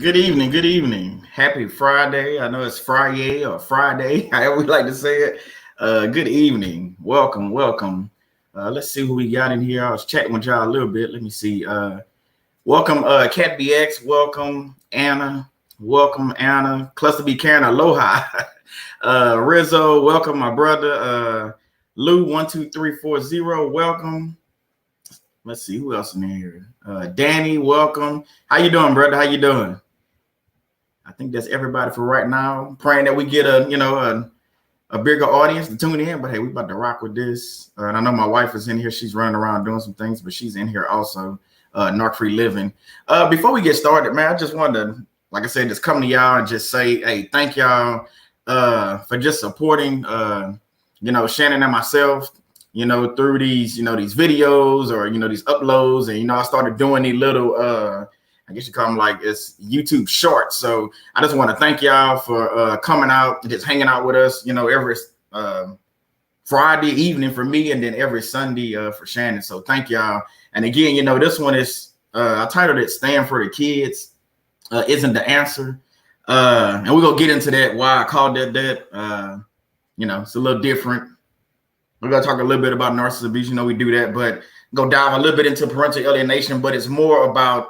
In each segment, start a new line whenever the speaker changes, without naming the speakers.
Good evening. Good evening. Happy Friday. I know it's Friday or Friday, however we like to say it. Good evening. Welcome. Welcome. Let's see who we got in here. I was chatting with y'all a little bit. Let me see. Welcome, Cat BX. Welcome, Anna. Welcome, Anna. Cluster B Karen. Aloha. Rizzo. Welcome, my brother. Lou12340. Welcome. Let's see who else in here. Danny, welcome. How you doing, brother? How you doing? I think that's everybody for right now. Praying that we get a bigger audience to tune in. But hey, we about to rock with this. And I know my wife is in here. She's running around doing some things, but she's in here also. Narc Free Living. Before we get started, man, I just wanted to, like I said, just come to y'all and just say, hey, thank y'all for just supporting, Shannon and myself. Through these, these videos or, these uploads. And, I started doing these little, I guess you call them like it's YouTube shorts. So I just want to thank y'all for coming out and just hanging out with us, every Friday evening for me and then every Sunday for Shannon. So thank y'all. And again, this one is, I titled it Stand for the Kids Isn't the Answer. And we're going to get into that, why I called that. It's a little different. We're going to talk a little bit about narcissist abuse. We do that, but go dive a little bit into parental alienation, but it's more about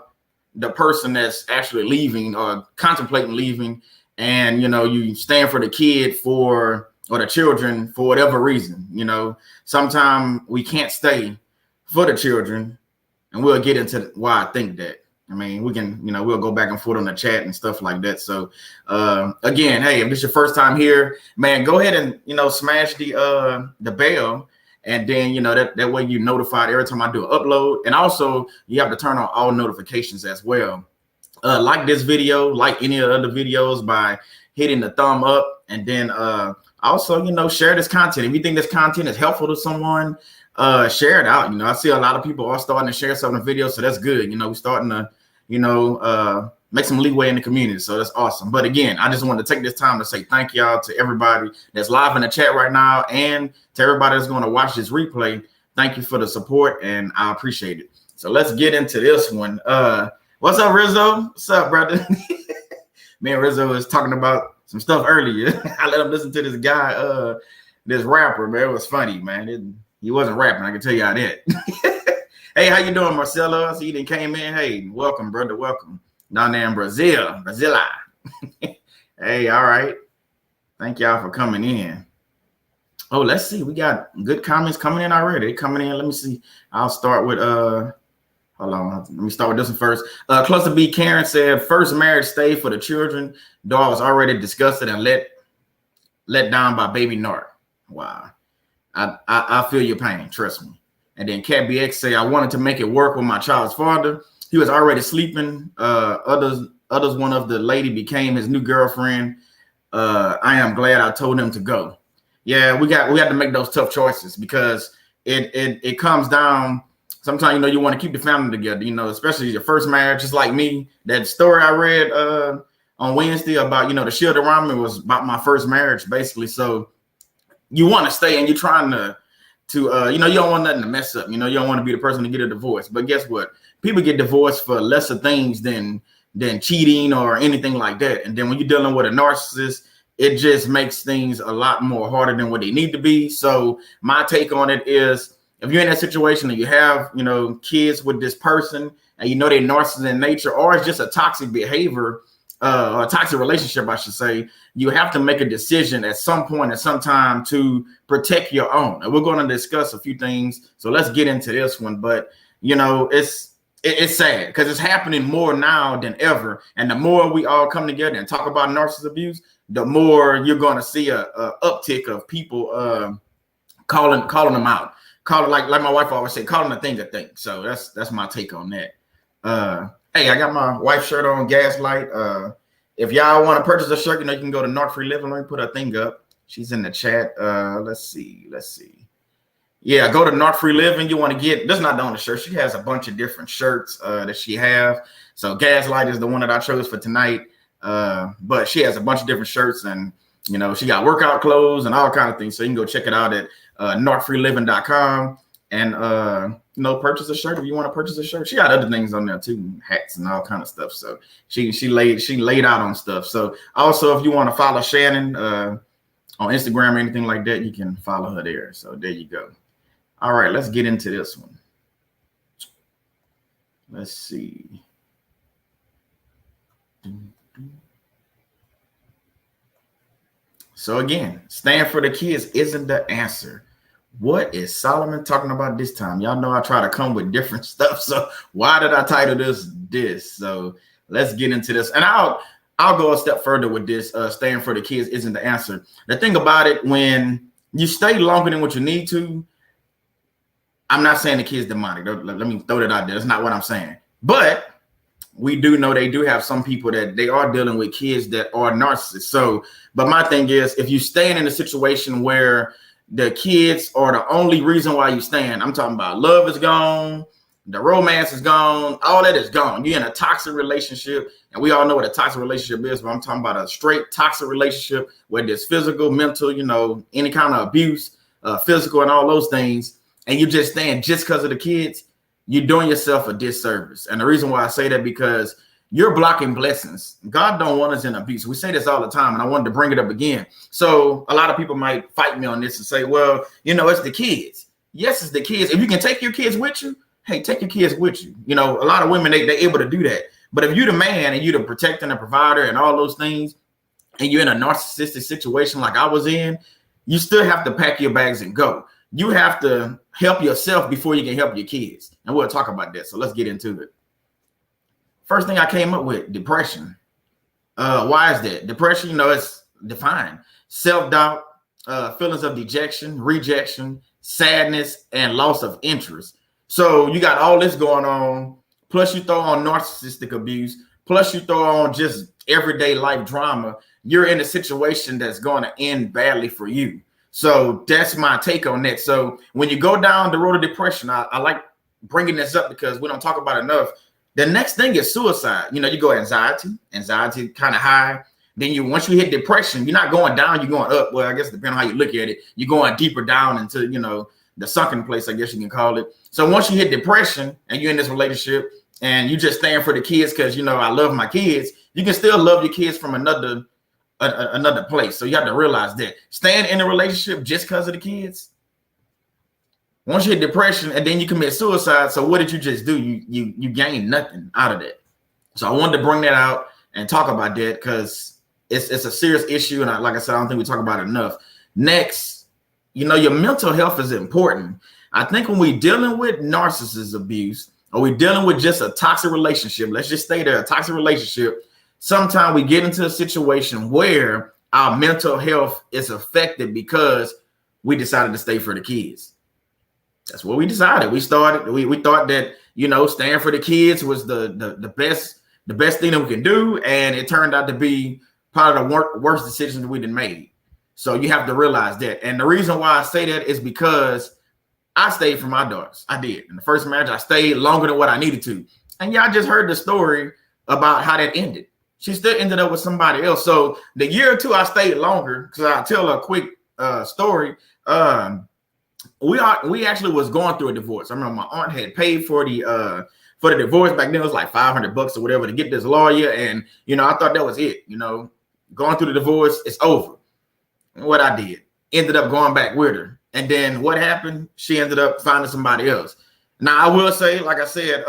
the person that's actually leaving or contemplating leaving. And, you stand for the kid or the children for whatever reason. Sometimes we can't stay for the children, and we'll get into why I think that. I mean, we can, we'll go back and forth on the chat and stuff like that. So, again, hey, if this is your first time here, man, go ahead and, smash the bell. And then, that way you notified every time I do an upload. And also, you have to turn on all notifications as well. Like this video, like any of the other videos by hitting the thumb up. And then also, share this content. If you think this content is helpful to someone, share it out. I see a lot of people are starting to share some of the videos, so that's good. We're starting to, make some leeway in the community, so that's awesome. But again, I just want to take this time to say thank y'all to everybody that's live in the chat right now, and to everybody that's going to watch this replay. Thank you for the support, and I appreciate it. So let's get into this one. What's up, Rizzo? What's up, brother? Me and Rizzo was talking about some stuff earlier. I let him listen to this guy, this rapper, man. It was funny, man. He wasn't rapping, I can tell you how that. Hey, how you doing, Marcelo? I see you came in. Hey, welcome, brother. Welcome. Down there in Brazil. Hey, all right. Thank y'all for coming in. Oh, let's see. We got good comments coming in already. They're coming in. Let me see. I'll start with hold on. Let me start with this one first. Cluster B Karen said, first marriage stay for the children. Dog was already disgusted and let down by baby Narc. Wow. I feel your pain, trust me. And then Cat BX say, I wanted to make it work with my child's father. He was already sleeping. Others, one of the lady became his new girlfriend. I am glad I told him to go. Yeah, we had to make those tough choices because it comes down. Sometimes, you want to keep the family together, especially your first marriage, just like me. That story I read on Wednesday about, the shield around me was about my first marriage, basically. So you want to stay and you're trying to you don't want nothing to mess up. You don't want to be the person to get a divorce. But guess what? People get divorced for lesser things than cheating or anything like that. And then when you're dealing with a narcissist, it just makes things a lot more harder than what they need to be. So my take on it is, if you're in that situation and you have, kids with this person and they're narcissist in nature, or it's just a toxic behavior, or a toxic relationship, I should say, you have to make a decision at some point, at some time, to protect your own. And we're going to discuss a few things. So let's get into this one. But, it's sad because it's happening more now than ever. And the more we all come together and talk about narcissist abuse, the more you're going to see a uptick of people calling them out. Call it like my wife always say, calling a thing a thing. So that's my take on that. Hey, I got my wife's shirt on, Gaslight. If y'all want to purchase a shirt, you can go to Narc Free Living. Let me put her thing up. She's in the chat. Let's see. Yeah, go to Narc Free Living. You want to get, that's not the only shirt. She has a bunch of different shirts that she have. So Gaslight is the one that I chose for tonight. But she has a bunch of different shirts, and she got workout clothes and all kind of things. So you can go check it out at narcfreeliving.com. And purchase a shirt if you want to purchase a shirt. She got other things on there too, hats and all kind of stuff. So she laid out on stuff. So also, if you want to follow Shannon on Instagram or anything like that, you can follow her there. So there you go. All right, let's get into this one. Let's see. So again, stand for the kids isn't the answer. What is Solomon talking about this time? Y'all know I try to come with different stuff. So why did I title this? So let's get into this. And I'll go a step further with this. Stand for the kids isn't the answer. The thing about it, when you stay longer than what you need to, I'm not saying the kid's demonic. Let me throw that out there. That's not what I'm saying. But we do know they do have some people that they are dealing with kids that are narcissists. So, but my thing is, if you staying in a situation where the kids are the only reason why you stand, I'm talking about love is gone, the romance is gone, all that is gone. You're in a toxic relationship, and we all know what a toxic relationship is, but I'm talking about a straight toxic relationship where there's physical, mental, any kind of abuse, physical and all those things, and you just stand just because of the kids, you're doing yourself a disservice. And the reason why I say that, because you're blocking blessings. God don't want us in abuse. We say this all the time, and I wanted to bring it up again. So a lot of people might fight me on this and say, well, it's the kids. Yes, it's the kids. If you can take your kids with you, hey, take your kids with you. A lot of women, they're able to do that. But if you're the man and you're the protector and the provider and all those things, and you're in a narcissistic situation like I was in, you still have to pack your bags and go. You have to help yourself before you can help your kids. And we'll talk about that. So let's get into it. First thing I came up with, depression. Why is that? Depression, it's defined. Self-doubt, feelings of dejection, rejection, sadness, and loss of interest. So you got all this going on, plus you throw on narcissistic abuse, plus you throw on just everyday life drama. You're in a situation that's going to end badly for you. So that's my take on that. So when you go down the road of depression, I like bringing this up because we don't talk about it enough. The next thing is suicide. You go anxiety kind of high. Then once you hit depression, you're not going down, you're going up. Well, I guess depending on how you look at it, you're going deeper down into, the sunken place, I guess you can call it. So once you hit depression and you're in this relationship and you just stand for the kids because, I love my kids, you can still love your kids from another place. So you have to realize that staying in a relationship just because of the kids, once you hit depression and then you commit suicide, so what did you just do? You gain nothing out of that. So I wanted to bring that out and talk about that because it's a serious issue. And like I said, I don't think we talk about it enough. Next, your mental health is important. I think when we're dealing with narcissist abuse or we're dealing with just a toxic relationship, let's just stay there, a toxic relationship, sometimes we get into a situation where our mental health is affected because we decided to stay for the kids. That's what we decided. We thought that, staying for the kids was the best thing that we can do. And it turned out to be part of the worst decision that we done made. So you have to realize that. And the reason why I say that is because I stayed for my daughters. I did. In the first marriage, I stayed longer than what I needed to. And yeah, I just heard the story about how that ended. She still ended up with somebody else. So the year or two I stayed longer, because I'll tell a quick story. We actually was going through a divorce. I remember my aunt had paid for the divorce back then. It was like $500 or whatever to get this lawyer. And, I thought that was it, going through the divorce, it's over. And what I did, ended up going back with her. And then what happened? She ended up finding somebody else. Now, I will say, like I said,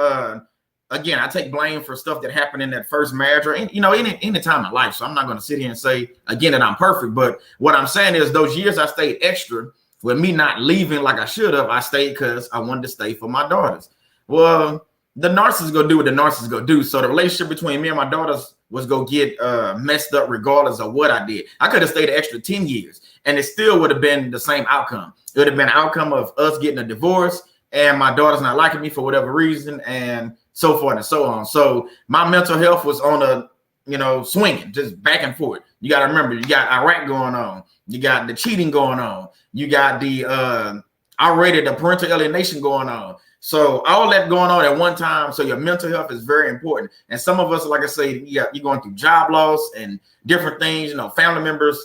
again, I take blame for stuff that happened in that first marriage or, any time in life. So I'm not going to sit here and say, again, that I'm perfect. But what I'm saying is those years I stayed extra with me not leaving like I should have, I stayed because I wanted to stay for my daughters. Well, the narcissist go do what the narcissist go do. So the relationship between me and my daughters was go get messed up regardless of what I did. I could have stayed an extra 10 years and it still would have been the same outcome. It would have been an outcome of us getting a divorce and my daughter's not liking me for whatever reason and so forth and so on. So my mental health was on a, swinging, just back and forth. You got to remember, you got Iraq going on. You got the cheating going on. You got the the parental alienation going on. So all that going on at one time. So your mental health is very important. And some of us, like I say, you're going through job loss and different things, family members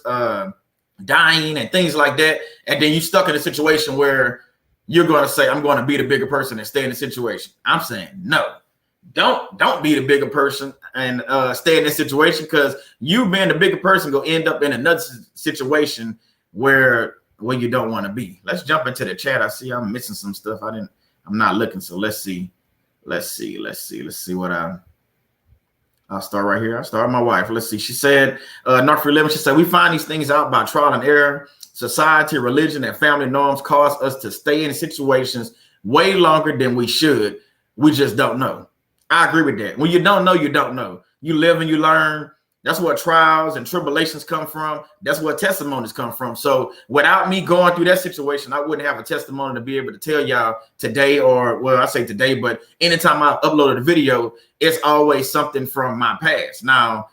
dying and things like that. And then you're stuck in a situation where you're going to say, I'm going to be the bigger person and stay in the situation. I'm saying, no, don't be the bigger person and stay in this situation, because you being the bigger person going to end up in another situation where you don't want to be. Let's jump into the chat. I see I'm missing some stuff. I'm not looking. So let's see what I'll start right here. I'll start with my wife. Let's see. She said, North 11, she said, we find these things out by trial and error. Society, religion, and family norms cause us to stay in situations way longer than we should. We just don't know. I agree with that. When you don't know, you don't know. You live and you learn. That's what trials and tribulations come from. That's what testimonies come from. So without me going through that situation, I wouldn't have a testimony to be able to tell y'all today, or well, I say today, but anytime I uploaded a video, it's always something from my past. Now,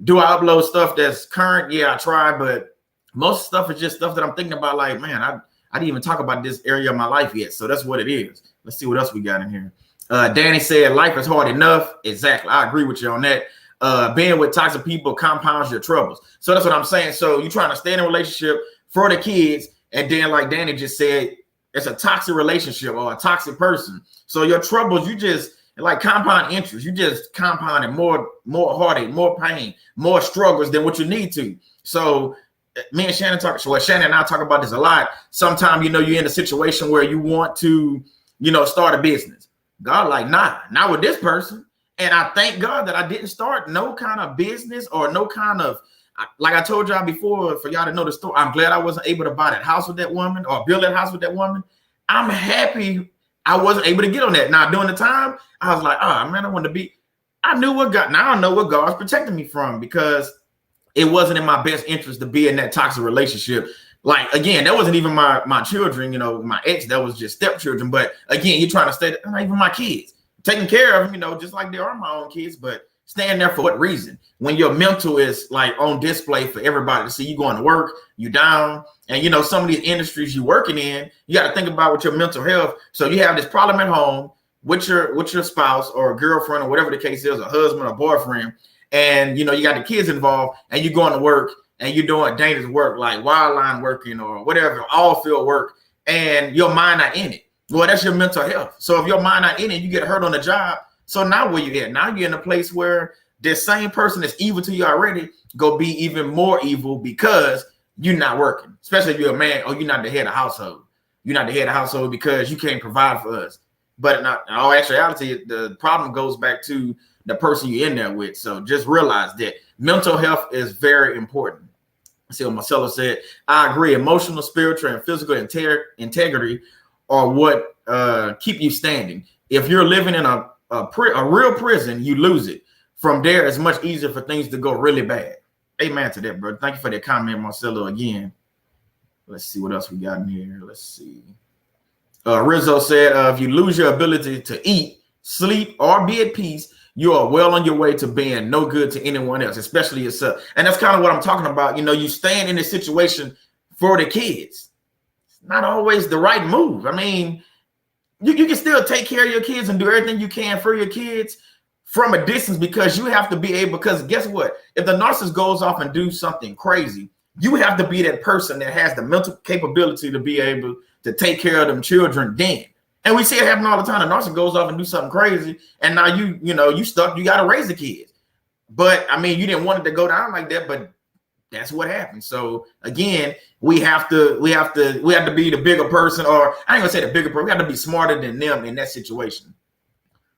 do I upload stuff that's current? Yeah, I try, but most stuff is just stuff that I'm thinking about, like, man, I didn't even talk about this area of my life yet. So that's what it is. Let's see what else we got in here. Danny said, life is hard enough. Exactly. I agree with you on that. Being with toxic people compounds your troubles. So that's what I'm saying. So you're trying to stay in a relationship for the kids, and then, like Danny just said, it's a toxic relationship or a toxic person. So your troubles, you just like compound interest. You just compounding more heartache, more pain, more struggles than what you need to. So me and Shannon Shannon and I talk about this a lot. Sometimes, you're in a situation where you want to, start a business. God, like, nah, not with this person. And I thank God that I didn't start no kind of business or no kind of, like I told y'all before, for y'all to know the story. I'm glad I wasn't able to buy that house with that woman or build that house with that woman. I'm happy I wasn't able to get on that. Now, during the time, I was like, oh man, I knew what God, now I know what God's protecting me from, because it wasn't in my best interest to be in that toxic relationship. Like, again, that wasn't even my children, my ex, that was just stepchildren. But again, you're trying to stay, not even my kids. Taking care of them, just like they are my own kids, but staying there for what reason? When your mental is like on display for everybody to see, you going to work, you down, and some of these industries you working in, you got to think about with your mental health. So you have this problem at home with your spouse or girlfriend or whatever the case is, a husband or boyfriend, and you got the kids involved, and you're going to work and you're doing dangerous work like wildline working or whatever, all field work, and your mind not in it. Well, that's your mental health. So if your mind not in it, you get hurt on the job. So now where you at? Now you're in a place where this same person that's evil to you already go be even more evil because you're not working. Especially if you're a man, or you're not the head of household. You're not the head of household because you can't provide for us. But in all actuality, the problem goes back to the person you're in there with. So just realize that mental health is very important. See what Marcelo said. I agree. Emotional, spiritual, and physical integrity are what keep you standing. If you're living in a real prison, you lose it. From there, it's much easier for things to go really bad. Amen to that, brother. Thank you for that comment, Marcelo, again. Let's see what else we got in here. Let's see. Rizzo said, if you lose your ability to eat, sleep, or be at peace, you are well on your way to being no good to anyone else, especially yourself. And that's kind of what I'm talking about. You staying in this situation for the kids. Not always the right move. I mean, you can still take care of your kids and do everything you can for your kids from a distance, because you have to be able, because guess what? If the narcissist goes off and do something crazy, you have to be that person that has the mental capability to be able to take care of them children then. And we see it happen all the time. The narcissist goes off and do something crazy, and now you stuck, you got to raise the kids. But I mean, you didn't want it to go down like that, but that's what happened. So again, we have to be the bigger person, or I ain't gonna say the bigger person. We have to be smarter than them in that situation.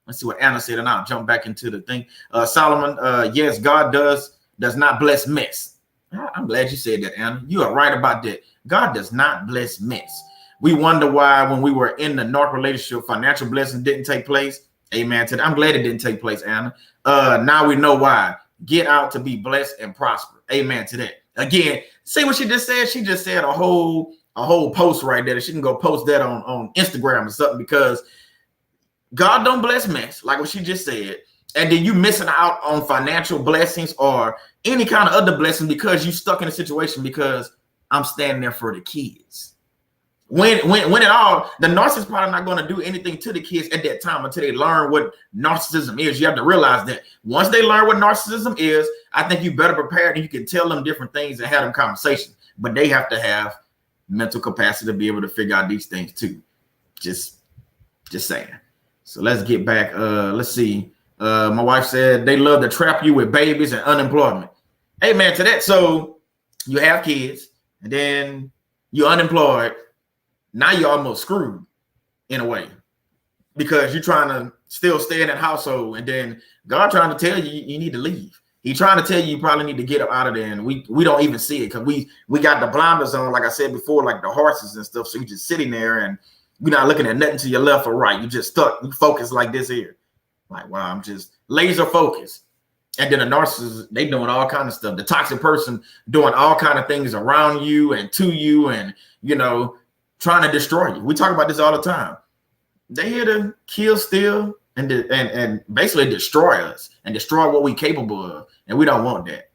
Let's see what Anna said, and I'll jump back into the thing. Solomon, yes, God does not bless mess. I'm glad you said that, Anna. You are right about that. God does not bless mess. We wonder why when we were in the narc relationship, financial blessings didn't take place. Amen to that. I'm glad it didn't take place, Anna. Now we know why. Get out to be blessed and prosper. Amen to that. Again, see what she just said? She just said a whole post right there. She can go post that on Instagram or something, because God don't bless mess, like what she just said. And then you missing out on financial blessings or any kind of other blessing because you stuck in a situation because I'm standing there for the kids. When it all, the narcissist probably not going to do anything to the kids at that time until they learn what narcissism is. You have to realize that once they learn what narcissism is, I think you better prepare and you can tell them different things and have them conversations. But they have to have mental capacity to be able to figure out these things too. Just saying. So let's get back. Let's see. My wife said they love to trap you with babies and unemployment. Amen to that. So you have kids and then you're unemployed. Now you're almost screwed in a way because you're trying to still stay in that household, and then God trying to tell you you need to leave. He's trying to tell you probably need to get up out of there, and we don't even see it because we got the blinders on, like I said before, like the horses and stuff. So you're just sitting there and you're not looking at nothing to your left or right. You just stuck. You focus like this here, like wow, I'm just laser focused. And then the narcissist, they doing all kind of stuff. The toxic person doing all kind of things around you and to you, and trying to destroy you. We talk about this all the time. They here to kill, steal, and basically destroy us and destroy what we're capable of, and we don't want that.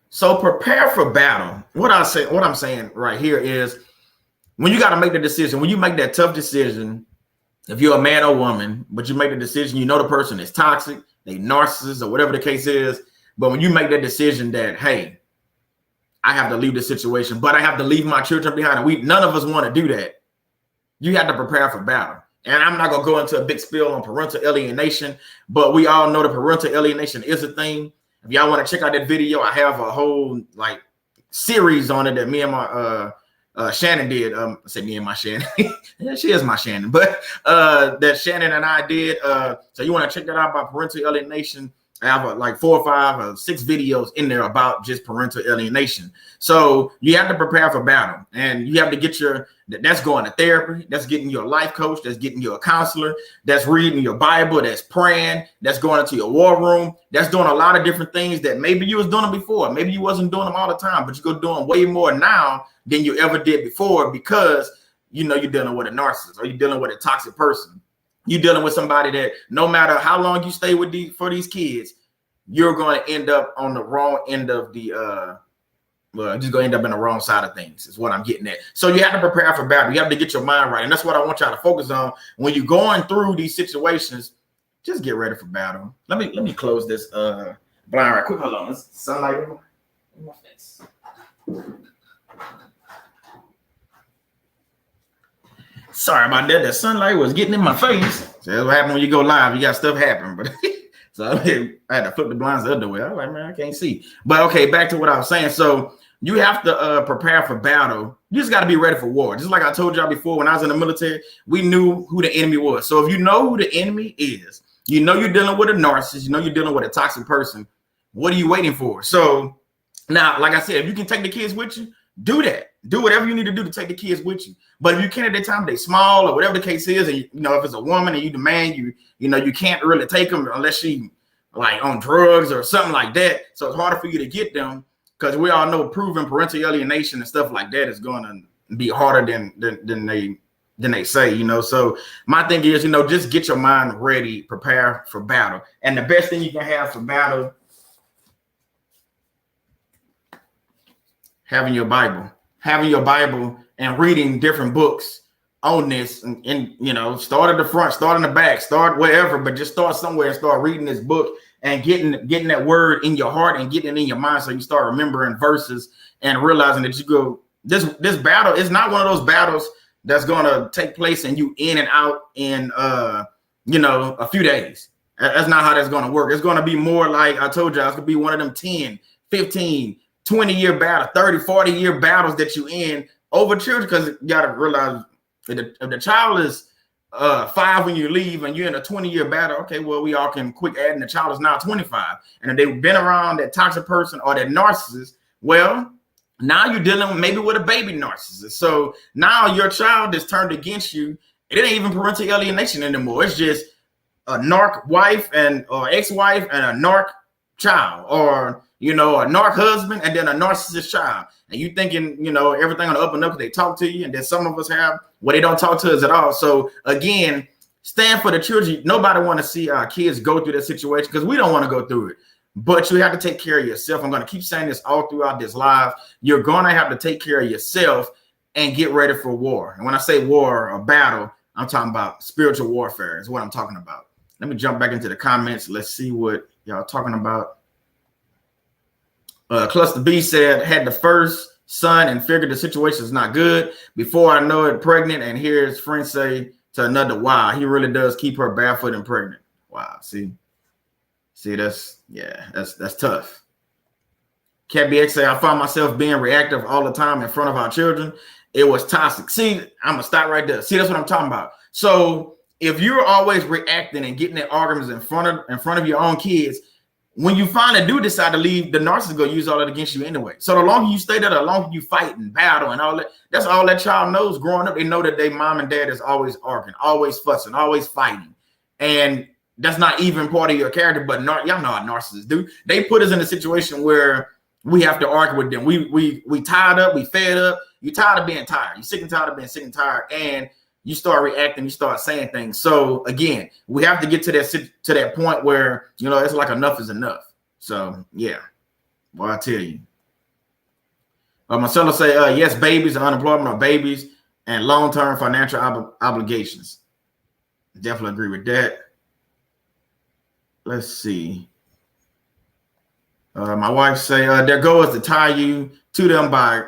So prepare for battle. What I'm saying right here is when you got to make the decision, when you make that tough decision, if you're a man or woman, but you make the decision, the person is toxic, they narcissist or whatever the case is. But when you make that decision that, hey, I have to leave this situation, but I have to leave my children behind, and none of us want to do that. You have to prepare for battle. And I'm not going to go into a big spiel on parental alienation, but we all know that parental alienation is a thing. If y'all want to check out that video, I have a whole series on it that me and my Shannon did. I say me and my Shannon. Yeah, she is my Shannon, but that Shannon and I did. So you want to check that out about parental alienation. I have 4 or 5 or 6 videos in there about just parental alienation. So you have to prepare for battle, and you have to get that's going to therapy, that's getting your life coach, that's getting you a counselor, that's reading your Bible, that's praying, that's going into your war room, that's doing a lot of different things that maybe you was doing them before. Maybe you wasn't doing them all the time, but you go doing way more now than you ever did before because you're dealing with a narcissist or you're dealing with a toxic person. You're dealing with somebody that no matter how long you stay with for these kids, you're going to end up on the wrong end of the just going to end up in the wrong side of things is what I'm getting at. So you have to prepare for battle. You have to get your mind right. And that's what I want y'all to focus on when you're going through these situations. Just get ready for battle. Let me close this blind right quick. Hold on. There's sunlight in my face. Sorry about that. The sunlight was getting in my face. So that's what happens when you go live. You got stuff happen. But so I had to flip the blinds the other way. I was like, man, I can't see. But okay, back to what I was saying. So you have to prepare for battle. You just got to be ready for war. Just like I told y'all before, when I was in the military, we knew who the enemy was. So if you know who the enemy is, you're dealing with a narcissist, you're dealing with a toxic person. What are you waiting for? So now, like I said, if you can take the kids with you, do that. Do whatever you need to do to take the kids with you. But if you can't at that time, they small or whatever the case is, and if it's a woman and you demand you can't really take them unless she on drugs or something like that. So it's harder for you to get them because we all know proven parental alienation and stuff like that is going to be harder than they say. So my thing is, just get your mind ready, prepare for battle. And the best thing you can have for battle, having your Bible and reading different books on this and start at the front, start in the back, start wherever, but just start somewhere and start reading this book and getting that word in your heart and getting it in your mind. So you start remembering verses and realizing that this battle is not one of those battles that's going to take place and you in and out in, a few days. That's not how that's going to work. It's going to be more like I told you, it's going to be one of them 10, 15, 20-year battle, 30, 40-year battles that you in over children, because you got to realize if the child is 5 when you leave and you're in a 20-year battle, okay, well, we all can quick add, and the child is now 25. And if they've been around that toxic person or that narcissist, well, now you're dealing maybe with a baby narcissist. So now your child is turned against you. It ain't even parental alienation anymore. It's just a narc wife or ex-wife and a narc child, or a narc husband and then a narcissist child. And you thinking, everything on the up and up, they talk to you, and then some of us have where they don't talk to us at all. So again, stand for the children. Nobody want to see our kids go through that situation because we don't want to go through it. But you have to take care of yourself. I'm going to keep saying this all throughout this live. You're going to have to take care of yourself and get ready for war. And when I say war or battle, I'm talking about spiritual warfare is what I'm talking about. Let me jump back into the comments. Let's see what y'all talking about. Cluster B said, had the first son and figured the situation is not good. Before I know it, pregnant, and hear his friend say to another, wow, he really does keep her barefoot and pregnant. Wow, see, that's tough. Cat BX say, I found myself being reactive all the time in front of our children. It was toxic. See, I'm gonna stop right there. See, that's what I'm talking about. So if you're always reacting and getting in arguments in front of your own kids, when you finally do decide to leave, the narcissist gonna use all that against you anyway. So the longer you stay there, the longer you fight and battle and all that, that's all that child knows growing up. They know that their mom and dad is always arguing, always fussing, always fighting. And that's not even part of your character, but y'all know how narcissists do. They put us in a situation where we have to argue with them. We tired up, we fed up. You're tired of being tired. You're sick and tired of being sick and tired, and you start reacting, you start saying things. So again, we have to get to that point where, it's like enough is enough. So yeah, well, I tell you. Marcelo say, yes, babies and unemployment are babies and long-term financial obligations. Definitely agree with that. Let's see. My wife say, their goal is to tie you to them by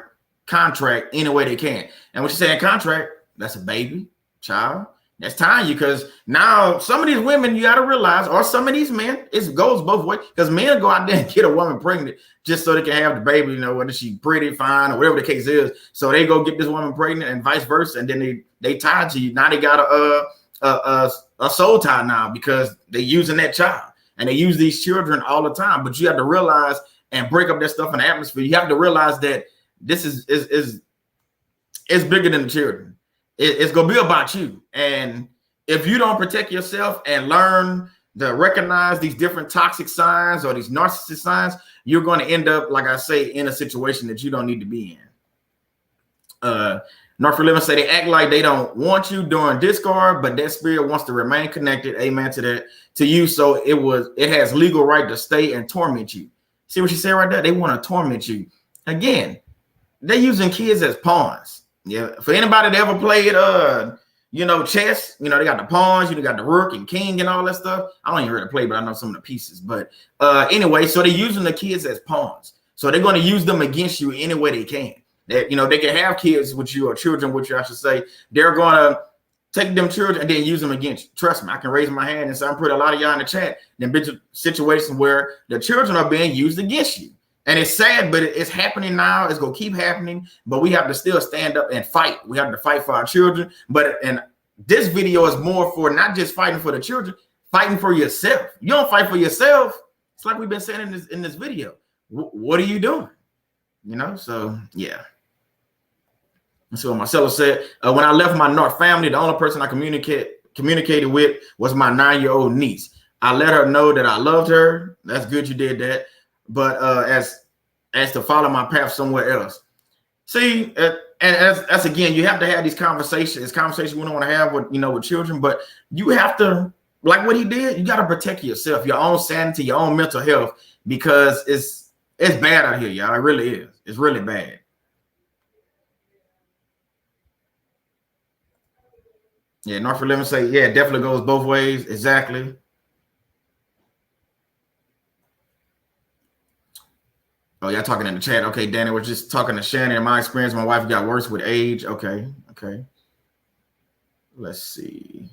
contract any way they can. And when you say contract, that's a baby, child. That's tying you, because now some of these women, you got to realize, or some of these men, it goes both ways, because men go out there and get a woman pregnant just so they can have the baby, whether she's pretty, fine, or whatever the case is. So they go get this woman pregnant and vice versa, and then they tie to you. Now they got a soul tie now because they're using that child, and they use these children all the time. But you have to realize and break up that stuff in the atmosphere. You have to realize that this is bigger than the children. It's going to be about you. And if you don't protect yourself and learn to recognize these different toxic signs or these narcissistic signs, you're going to end up, like I say, in a situation that you don't need to be in. North Living say they act like they don't want you during discard, but that spirit wants to remain connected. Amen to that, to you. So it has legal right to stay and torment you. See what she said right there? They want to torment you. Again, they're using kids as pawns. Yeah, for anybody that ever played chess, they got the pawns, you got the rook and king and all that stuff. I don't even really play, but I know some of the pieces. But anyway, so they're using the kids as pawns. So they're going to use them against you any way they can. That they can have kids with you, or children with you, I should say. They're going to take them children and then use them against you. Trust me, I can raise my hand and say I'm pretty a lot of y'all in the chat. Then been situations where the children are being used against you. And it's sad, but it's happening now. It's going to keep happening, but we have to still stand up and fight. We have to fight for our children. And this video is more for not just fighting for the children, fighting for yourself. You don't fight for yourself. It's like we've been saying in this video. What are you doing? So yeah. That's what Marcelo said. When I left my North family, the only person I communicated with was my 9-year-old niece. I let her know that I loved her. That's good you did that. But as to follow my path somewhere else. See, and that's again, you have to have these conversations. It's conversations we don't want to have with children, but you have to, like what he did, you got to protect yourself, your own sanity, your own mental health, because it's bad out here, y'all. It really is. It's really bad. Yeah, Norfolk Living say, yeah, it definitely goes both ways. Exactly. Oh, y'all talking in the chat. Okay, Danny, we're just talking to Shannon. In my experience, my wife got worse with age. Okay. Let's see.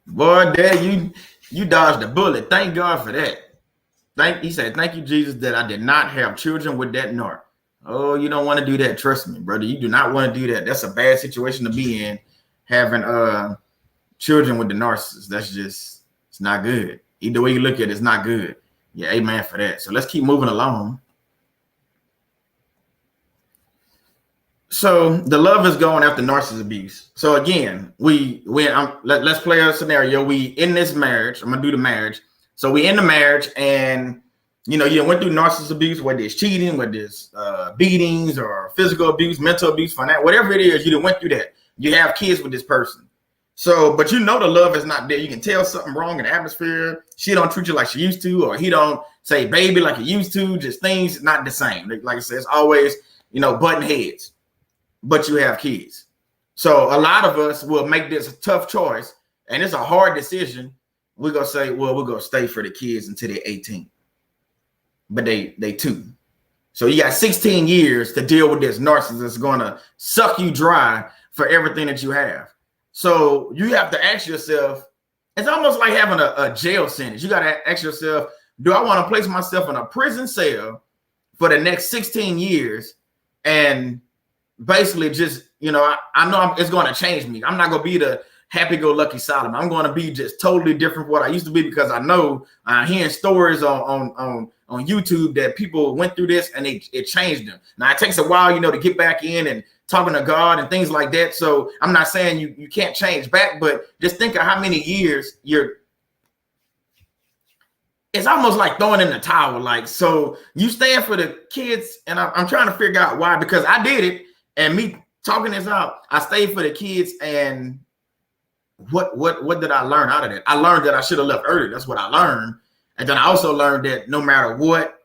Boy, Dad, you dodged a bullet. Thank God for that. He said, thank you, Jesus, that I did not have children with that narc. Oh, you don't want to do that. Trust me, brother. You do not want to do that. That's a bad situation to be in, having children with the narcissist. It's not good. Either way you look at it, it's not good. Yeah, amen for that. So let's keep moving along. So the love is going after narcissist abuse. So again, let's play a scenario. We in this marriage. I'm gonna do the marriage. So we in the marriage, and you went through narcissist abuse, whether it's cheating, whether it's beatings or physical abuse, mental abuse, financial, whatever it is, you went through that. You have kids with this person. So, but the love is not there. You can tell something wrong in the atmosphere. She don't treat you like she used to, or he don't say baby like he used to. Just things not the same. Like I said, it's always, button heads. But you have kids. So a lot of us will make this tough choice, and it's a hard decision. We're going to say, well, we're going to stay for the kids until they're 18. But they 2. So you got 16 years to deal with this narcissist that's going to suck you dry for everything that you have. So you have to ask yourself, it's almost like having a jail sentence. You got to ask yourself, do I want to place myself in a prison cell for the next 16 years and basically just, I know it's going to change me. I'm not going to be the happy-go-lucky Solomon. I'm going to be just totally different from what I used to be, because I know hearing stories on YouTube that people went through this and it changed them. Now, it takes a while, to get back in and talking to God and things like that. So I'm not saying you can't change back, but just think of how many years it's almost like throwing in the towel. Like, so you stand for the kids, and I'm trying to figure out why, because I did it, and me talking this out, I stayed for the kids, and what did I learn out of it? I learned that I should have left early. That's what I learned. And then I also learned that no matter what,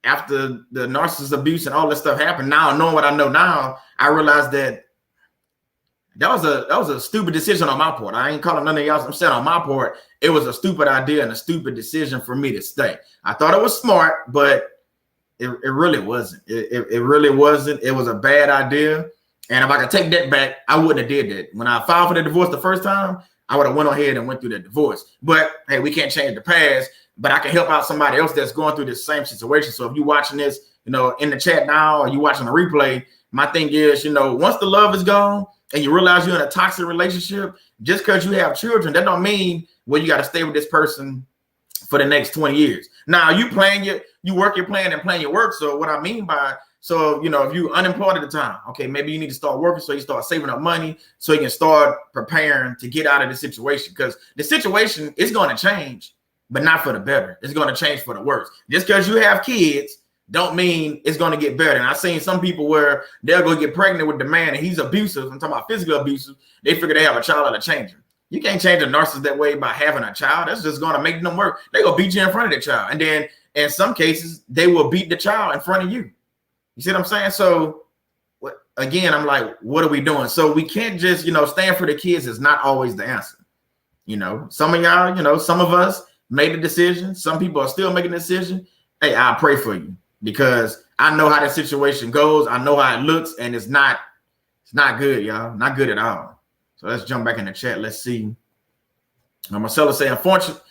after the narcissist abuse and all this stuff happened, now knowing what I know now, I realized that was a stupid decision on my part. I ain't calling none of y'all. I'm saying on my part, it was a stupid idea and a stupid decision for me to stay. I thought it was smart, but it really wasn't. It really wasn't. It was a bad idea. And if I could take that back, I wouldn't have did that. When I filed for the divorce the first time, I would have went ahead and went through the divorce. But hey, we can't change the past, but I can help out somebody else that's going through the same situation. So if you're watching this, in the chat now, or you watching the replay, my thing is, once the love is gone and you realize you're in a toxic relationship, just because you have children, that don't mean, well, you got to stay with this person for the next 20 years. Now you work your plan and plan your work. So what I mean by, if you're unemployed at the time, okay, maybe you need to start working, so you start saving up money so you can start preparing to get out of the situation, because the situation is going to change, but not for the better. It's going to change for the worse. Just because you have kids don't mean it's going to get better. And I've seen some people where they'll go get pregnant with the man and he's abusive. I'm talking about physical abusive. They figure they have a child that'll change them. You can't change a narcissist that way by having a child. That's just going to make them work. They go beat you in front of the child. And then in some cases, they will beat the child in front of you. You see what I'm saying? So again, I'm like, what are we doing? So we can't just, stand for the kids is not always the answer. Some of y'all, some of us made the decision. Some people are still making the decision. Hey, I pray for you, because I know how the situation goes. I know how it looks, and it's not good, y'all. Not good at all. So let's jump back in the chat. Let's see. Marcella say,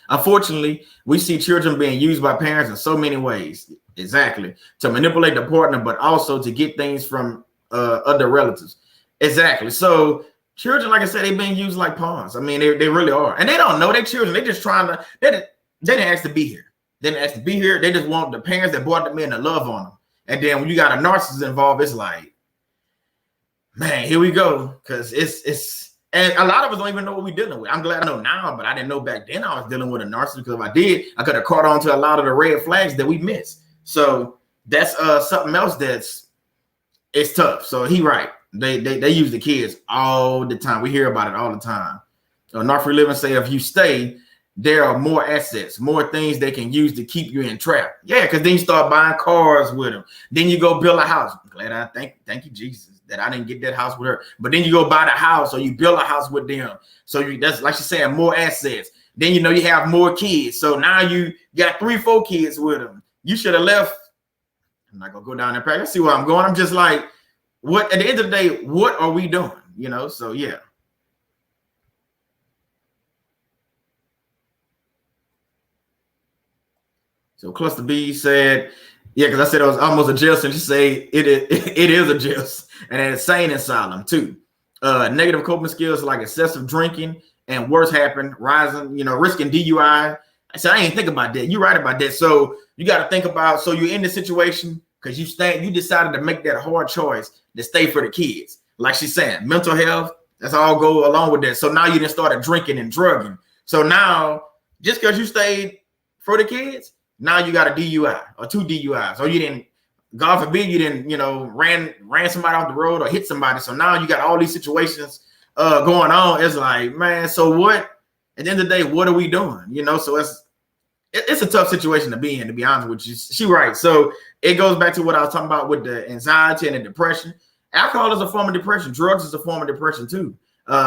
unfortunately, we see children being used by parents in so many ways. Exactly. To manipulate the partner, but also to get things from other relatives. Exactly. So children, like I said, they're being used like pawns. I mean, they really are. And they don't know they're children. They're just trying to, they didn't ask to be here. They didn't ask to be here. They just want the parents that brought them in to love on them. And then when you got a narcissist involved, it's like, man, here we go. Because and a lot of us don't even know what we're dealing with. I'm glad I know now, but I didn't know back then I was dealing with a narcissist, because if I did, I could have caught on to a lot of the red flags that we missed. So that's something else it's tough. So he right. They use the kids all the time. We hear about it all the time. Narcissist Living say, if you stay, there are more assets, more things they can use to keep you entrapped. Yeah, because then you start buying cars with them. Then you go build a house. I'm glad I thank you, Jesus, that I didn't get that house with her. But then you go buy the house, or you build a house with them. So that's like she's saying, more assets. Then you have more kids. So now you got 3-4 kids with them. You should have left. I'm not gonna go down there. I see where I'm going. I'm just like, what at the end of the day, what are we doing? So yeah. So Cluster B said, yeah, because I said it was almost a jail sentence. She say it is a jail, and an insane asylum too. Negative coping skills like excessive drinking and worse happen, rising, risking DUI. I said, I ain't think about that. You're right about that. So you got to think about, so you're in the situation because you decided to make that hard choice to stay for the kids. Like she's saying, mental health, that's all go along with that. So now you done started drinking and drugging. So now, just because you stayed for the kids, now you got a DUI or 2 DUIs, or you didn't, God forbid, you didn't, ran somebody off the road or hit somebody. So now you got all these situations going on. It's like, man, so what? At the end of the day, what are we doing? So it's a tough situation to be in, to be honest with you. She right. So it goes back to what I was talking about with the anxiety and the depression. Alcohol is a form of depression. Drugs is a form of depression too.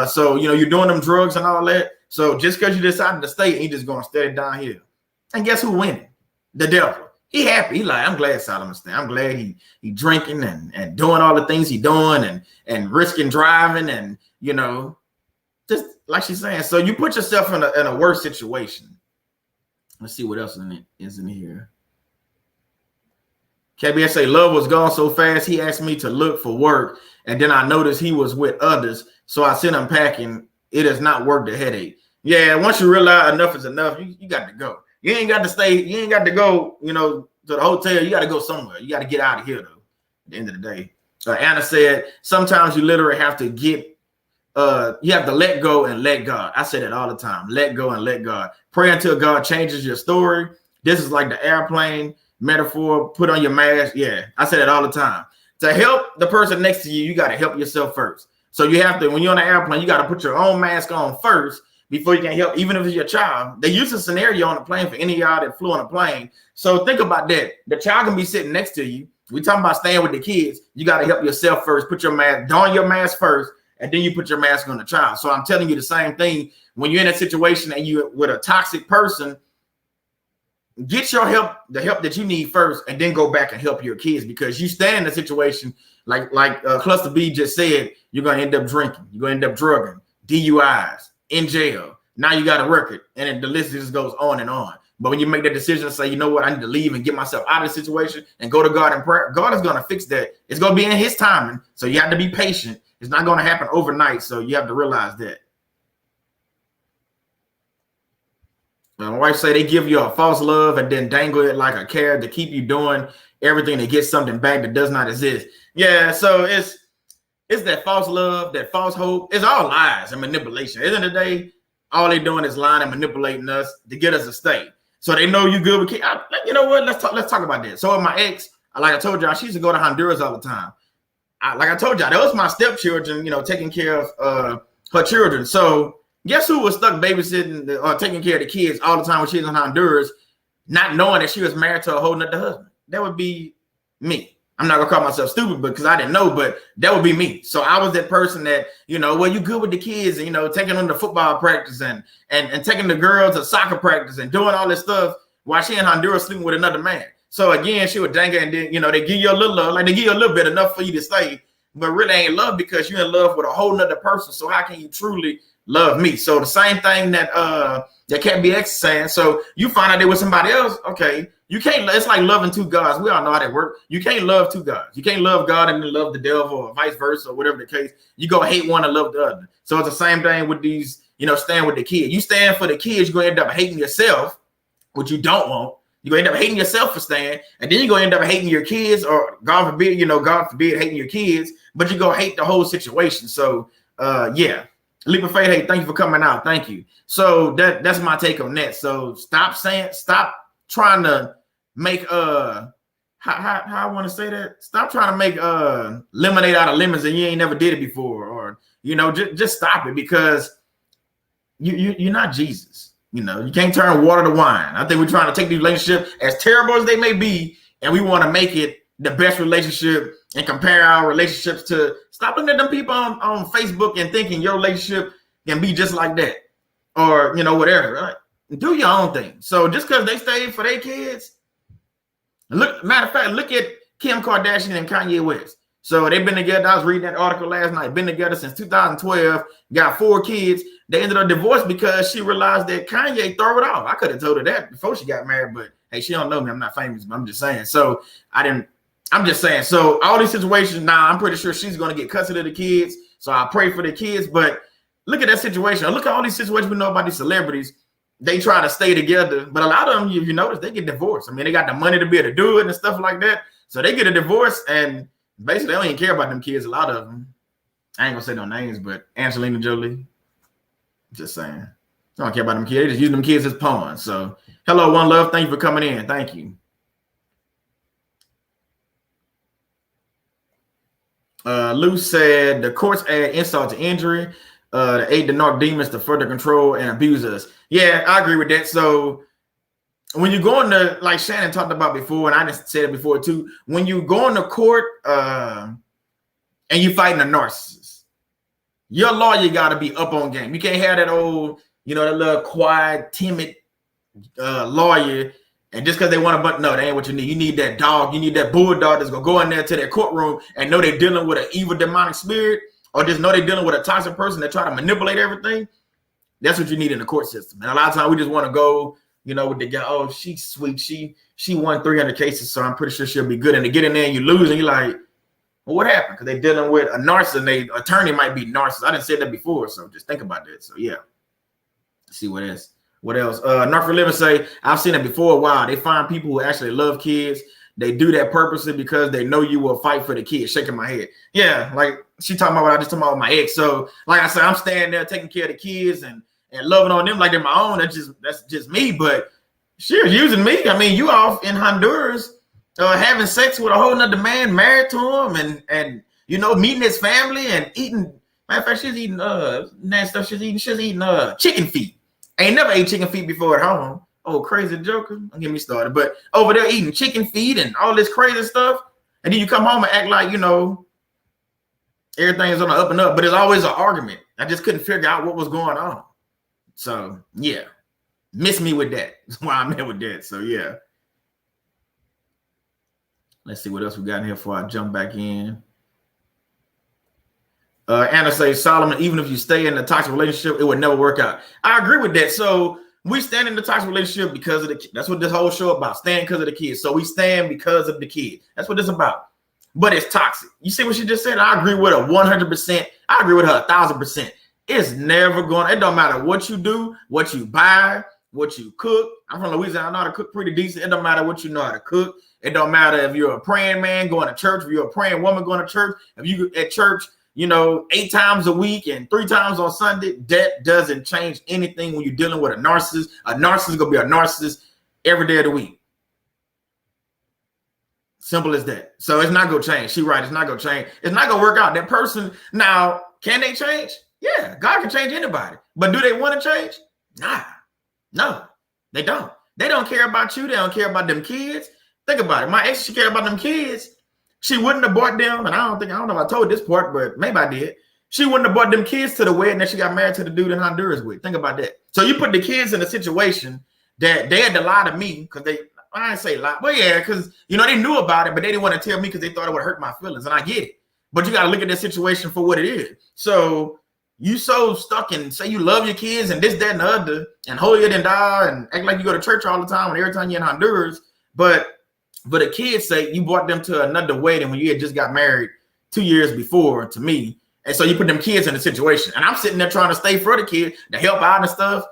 So, you're doing them drugs and all that. So just because you decided to stay, and you just going to stay down here. And guess who winning? The devil. He happy. He like, I'm glad Solomon's staying. I'm glad he drinking and doing all the things he doing and risking driving and, you know, just like she's saying. So you put yourself in a worse situation. Let's see what else is in here. KBS say, love was gone so fast, he asked me to look for work, and then I noticed he was with others, so I sent him packing. It has not worked the headache. Yeah, once you realize enough is enough, you got to go. You ain't got to stay. You ain't got to go, you know, to the hotel. You got to go somewhere. You got to get out of here, though, at the end of the day. Anna said, sometimes you literally have to you have to let go and let God. I say that all the time. Let go and let God. Pray until God changes your story. This is like the airplane metaphor. Put on your mask. Yeah, I say that all the time. To help the person next to you, you got to help yourself first. So you have to, when you're on an airplane, you got to put your own mask on first before you can help, even if it's your child. They use a scenario on the plane for any of y'all that flew on a plane. So think about that. The child can be sitting next to you. We talking about staying with the kids. You got to help yourself first. Put your mask, don your mask first, and then you put your mask on the child. So I'm telling you the same thing. When you're in a situation and you're with a toxic person, get your help, the help that you need first, and then go back and help your kids, because you stand in a situation like Cluster B just said, you're going to end up drinking. You're going to end up drugging, DUIs, in jail. Now you got a record, and then the list just goes on and on. But when you make that decision and say, you know what, I need to leave and get myself out of the situation and go to God in prayer, God is going to fix that. It's going to be in his timing. So you have to be patient. It's not going to happen overnight. So you have to realize that. My wife say they give you a false love and then dangle it like a carrot to keep you doing everything to get something back that does not exist. Yeah, so it's that false love, that false hope. It's all lies and manipulation. At the end of the day, all they're doing is lying and manipulating us to get us to stay. So they know you good with kids. You know what? Let's talk about that. So with my ex, like I told y'all, she used to go to Honduras all the time. Like I told y'all, that was my stepchildren, you know, taking care of her children. So guess who was stuck babysitting or taking care of the kids all the time when she was in Honduras, not knowing that she was married to a whole nother husband? That would be me. I'm not gonna call myself stupid because I didn't know, but that would be me. So I was that person that, you know, well, you good with the kids and, you know, taking them to football practice and taking the girls to soccer practice and doing all this stuff while she in Honduras sleeping with another man. So again, she would dangle, and then, you know, they give you a little love, like they give you a little bit, enough for you to stay, but really ain't love because you're in love with a whole nother person. So how can you truly love me? So the same thing that can't be saying. So you find out there with somebody else, okay. You can't, it's like loving two gods. We all know how that works. You can't love two gods. You can't love God and then love the devil, or vice versa, or whatever the case. You go hate one and love the other. So it's the same thing with these, you know, stand with the kid. You stand for the kids, you're going to end up hating yourself, which you don't want. You're going to end up hating yourself for staying, and then you're going to end up hating your kids, or God forbid, hating your kids, but you're going to hate the whole situation. So, yeah. Leap of faith, hey, thank you for coming out. Thank you. So that's my take on that. So stop trying to make how I want to say that. Stop trying to make lemonade out of lemons and you ain't never did it before, or you know, just stop it, because you're not Jesus. You know, you can't turn water to wine. I think we're trying to take these relationships, as terrible as they may be, and we want to make it the best relationship and compare our relationships to. Stop looking at them people on Facebook and thinking your relationship can be just like that, or, you know, whatever. Right? Do your own thing. So just because they stay for their kids, matter of fact, look at Kim Kardashian and Kanye West. So they've been together. I was reading that article last night. Been together since 2012. Got 4 kids. They ended up divorced because she realized that Kanye threw it off. I could have told her that before she got married, but hey, she don't know me. I'm not famous, but I'm just saying. So I'm just saying. So all these situations now, I'm pretty sure she's going to get custody of the kids. So I pray for the kids. But look at that situation. Look at all these situations we know about these celebrities. They try to stay together, but a lot of them, if you notice, they get divorced. I mean, they got the money to be able to do it and stuff like that. So they get a divorce, and basically they don't even care about them kids. A lot of them. I ain't gonna say no names, but Angelina Jolie. Just saying. They don't care about them kids. They just use them kids as pawns. So hello, One Love. Thank you for coming in. Thank you. Lou said the courts add insult to injury. They aid the narc demons to further control and abuse us. Yeah, I agree with that. So when you go into, like Shannon talked about before, and I just said it before too, when you go into court and you fighting a narcissist, your lawyer got to be up on game. You can't have that old, you know, that little quiet, timid lawyer And just because they want but no, that ain't what you need. You need that dog. You need that bulldog that's going to go in there to their courtroom and know they're dealing with an evil demonic spirit, or just know they're dealing with a toxic person that try to manipulate everything. That's what you need in the court system. And a lot of times we just want to go, with the guy, oh, she's sweet. She won 300 cases, so I'm pretty sure she'll be good. And to get in there and you lose, and you're like, well, what happened? Because they're dealing with a narcissist, and their attorney might be narcissist. I didn't say that before, so just think about that. So, yeah. Let's see what else. What else? Not for living say, I've seen it before. Wow, they find people who actually love kids. They do that purposely because they know you will fight for the kids. Shaking my head. Yeah, like she talking about what I just talking about with my ex. So, like I said, I'm standing there taking care of the kids and loving on them like they're my own. That's just me. But she was using me. I mean, you off in Honduras having sex with a whole nother man, married to him, and meeting his family and eating. Matter of fact, she's eating that stuff. She's eating chicken feet. Ain't never ate chicken feet before at home. Oh, crazy joker. Don't get me started. But over there eating chicken feet and all this crazy stuff. And then you come home and act like, everything's on the up and up. But it's always an argument. I just couldn't figure out what was going on. So, yeah. Miss me with that. That's why I'm here with that. So, yeah. Let's see what else we got in here before I jump back in. Anna says, Solomon, even if you stay in a toxic relationship, it would never work out. I agree with that. So we stand in the toxic relationship because of the kid. That's what this whole show about. Stand because of the kids. So we stand because of the kid. That's what it's about. But it's toxic. You see what she just said? I agree with her 100%. I agree with her 1,000%. It's never going. It don't matter what you do, what you buy, what you cook. I'm from Louisiana. I know how to cook pretty decent. It don't matter what you know how to cook. It don't matter if you're a praying man going to church, if you're a praying woman going to church, if you at church 8 times a week and 3 times on Sunday. That doesn't change anything when you're dealing with a narcissist. A narcissist is going to be a narcissist every day of the week. Simple as that. So it's not going to change. She's right. It's not going to change. It's not going to work out. That person, now, can they change? Yeah, God can change anybody. But do they want to change? Nah. No, they don't. They don't care about you. They don't care about them kids. Think about it. My ex, she cared about them kids. She wouldn't have brought them, and I don't know if I told this part, but maybe I did. She wouldn't have brought them kids to the wedding that she got married to the dude in Honduras with. Think about that. So you put the kids in a situation that they had to lie to me because I didn't say lie, but yeah, because they knew about it, but they didn't want to tell me because they thought it would hurt my feelings, and I get it. But you got to look at that situation for what it is. So you so stuck and say you love your kids and this, that, and the other, and holier than thou, and act like you go to church all the time and every time you're in Honduras, but the kids say you brought them to another wedding when you had just got married 2 years before to me. And so you put them kids in a situation. And I'm sitting there trying to stay for the kid to help out and stuff.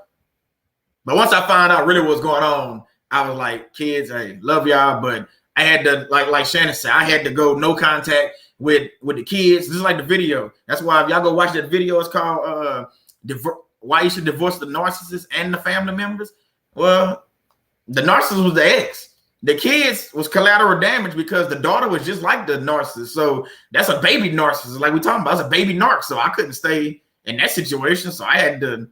But once I found out really what's going on, I was like, kids, hey, love y'all. But I had to, like Shannon said, I had to go no contact with the kids. This is like the video. That's why if y'all go watch that video, it's called Why You Should Divorce the Narcissist and the Family Members. Well, the narcissist was the ex. The kids was collateral damage because the daughter was just like the narcissist. So that's a baby narcissist, like we talking about. It's a baby narc. So I couldn't stay in that situation. So I had to,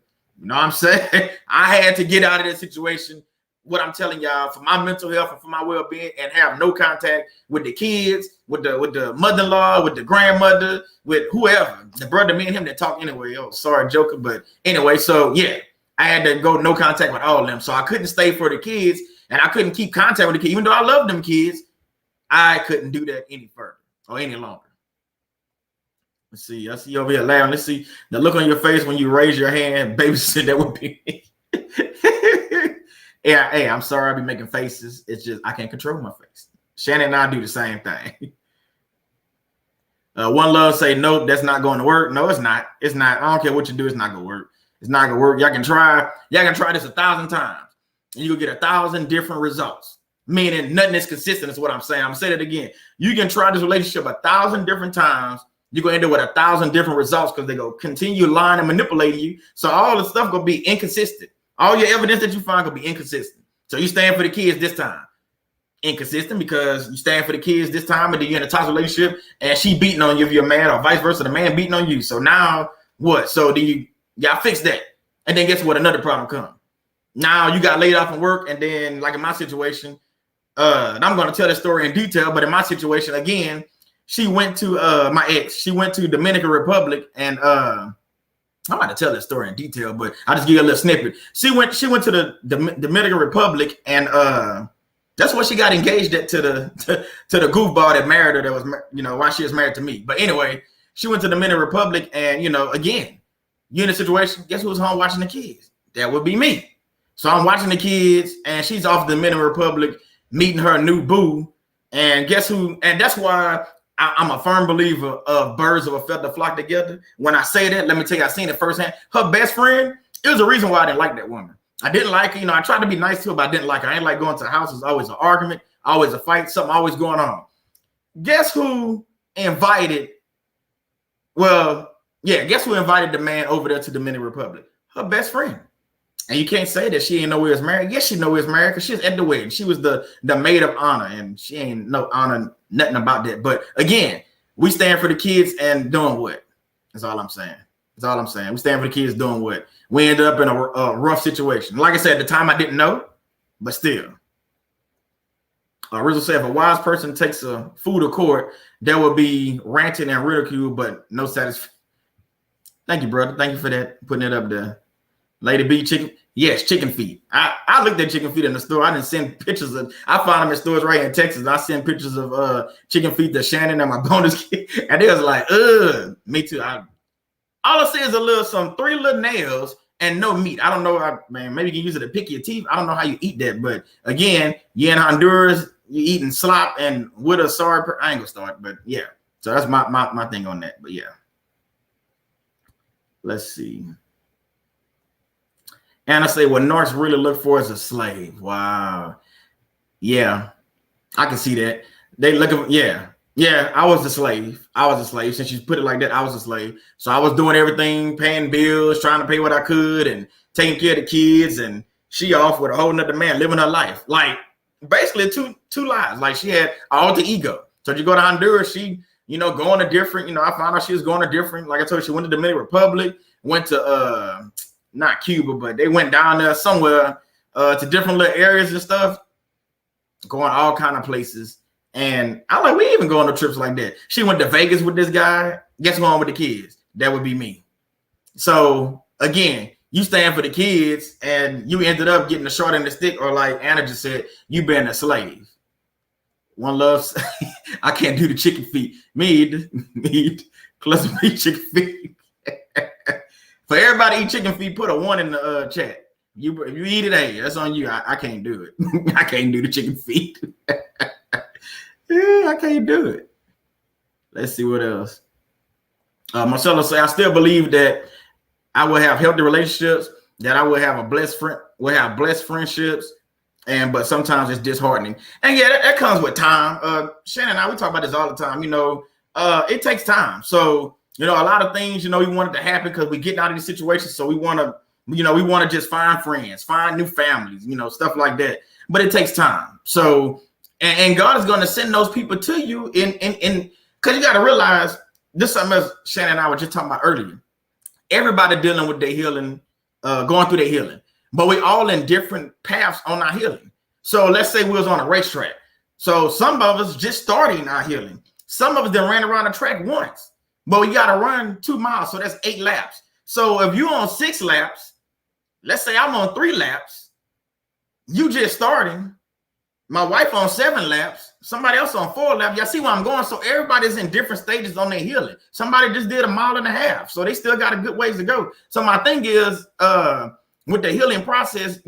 I'm saying? I had to get out of that situation. What I'm telling y'all, for my mental health and for my well-being, and have no contact with the kids, with the mother-in-law, with the grandmother, with whoever. The brother, me and him, that talk anyway. Oh, sorry, joker. But anyway, so yeah, I had to go no contact with all of them. So I couldn't stay for the kids. And I couldn't keep contact with the kids. Even though I love them kids, I couldn't do that any further or any longer. Let's see. I see you over here laughing. Let's see the look on your face when you raise your hand. Baby said that would be me. Yeah, hey, I'm sorry I be making faces. It's just I can't control my face. Shannon and I do the same thing. One Love say, nope, that's not going to work. No, it's not. It's not. I don't care what you do. It's not going to work. It's not going to work. Y'all can try this 1,000 times. And you'll get 1,000 different results, meaning nothing is consistent is what I'm saying. I'm saying it again. You can try this relationship 1,000 different times. You're going to end up with 1,000 different results because they're going to continue lying and manipulating you. So all the stuff going to be inconsistent. All your evidence that you find going to be inconsistent. So you stand for the kids this time. Inconsistent because you stand for the kids this time and then you're in a toxic relationship and she beating on you if you're a man, or vice versa, the man beating on you. So now what? So then y'all fix that. And then guess what? Another problem comes. Now you got laid off from work, and then like in my situation, and I'm going to tell the story in detail, but in my situation, again, she went to my ex. She went to Dominican Republic, and I'm about to tell this story in detail, but I'll just give you a little snippet. She went to the Dominican Republic, and That's what she got engaged at to the goofball that married her. That was, while she was married to me. But anyway, she went to the Dominican Republic, and again, you in a situation. Guess who was home watching the kids? That would be me. So I'm watching the kids, and she's off the Dominican Republic meeting her new boo. And guess who? And that's why I'm a firm believer of birds of a feather flock together. When I say that, let me tell you, I seen it firsthand. Her best friend. It was a reason why I didn't like that woman. I didn't like her. I tried to be nice to her, but I didn't like her. I ain't like going to the house. It's always an argument, always a fight, something always going on. Guess who invited? Well, yeah, guess who invited the man over there to the Dominican Republic? Her best friend. And you can't say that she ain't know he was married. Yes, she know he was married because she was at the wedding. She was the maid of honor, and she ain't no honor, nothing about that. But again, we stand for the kids and doing what? That's all I'm saying. That's all I'm saying. We stand for the kids doing what? We ended up in a rough situation. Like I said, at the time I didn't know, but still. Rizzo said, if a wise person takes a fool to court, there will be ranting and ridicule, but no satisfaction. Thank you, brother. Thank you for that, putting it up there. Lady B, chicken. Yes, chicken feet. I looked at chicken feet in the store. I didn't send pictures of. I found them in stores right here in Texas. I sent pictures of chicken feet to Shannon and my bonus kid, and they was like, ugh. Me too. All I see is some 3 little nails and no meat. I don't know. Man, maybe you can use it to pick your teeth. I don't know how you eat that, but again, you in Honduras, you eating slop and with a sorry. I ain't gonna start, but yeah. So that's my thing on that. But yeah, let's see. And I say, what Narcs really look for is a slave. Wow. Yeah, I can see that. They look at, yeah. I was the slave. Since you put it like that, I was a slave. So I was doing everything, paying bills, trying to pay what I could, and taking care of the kids. And she off with a whole nother man living her life. Like basically two lives. Like she had alter ego. So you go to Honduras, she, going to different, I found out she was going to different. Like I told you, she went to the Dominican Republic, went to not Cuba, but they went down there somewhere to different little areas and stuff, going all kind of places. And I'm like, we ain't even going on trips like that. She went to Vegas with this guy. Guess who on with the kids? That would be me. So again, you stand for the kids and you ended up getting the short end of the stick, or like Anna just said, you been a slave. One loves, I can't do the chicken feet. Me, plus me chicken feet. For everybody eat chicken feet, put a 1 in the chat. If you eat it, hey, that's on you. I can't do it. I can't do the chicken feet. Yeah, I can't do it. Let's see what else. Marcelo say, I still believe that I will have healthy relationships, that I will have blessed friendships, but sometimes it's disheartening. And yeah, that comes with time. Shannon and I, we talk about this all the time. It takes time. So, a lot of things, we want it to happen because we're getting out of these situations. So we want to just find friends, find new families, stuff like that. But it takes time. So, and God is going to send those people to you in because you got to realize this is something else Shannon and I were just talking about earlier. Everybody dealing with their healing, going through their healing, but we all in different paths on our healing. So let's say we was on a racetrack. So some of us just starting our healing. Some of us then ran around the track once. But we got to run 2 miles, so that's 8 laps. So if you're on 6 laps, let's say I'm on 3 laps, you just starting, my wife on 7 laps, somebody else on 4 laps. Y'all see where I'm going? So everybody's in different stages on their healing. Somebody just did 1.5 miles, so they still got a good ways to go. So my thing is, with the healing process,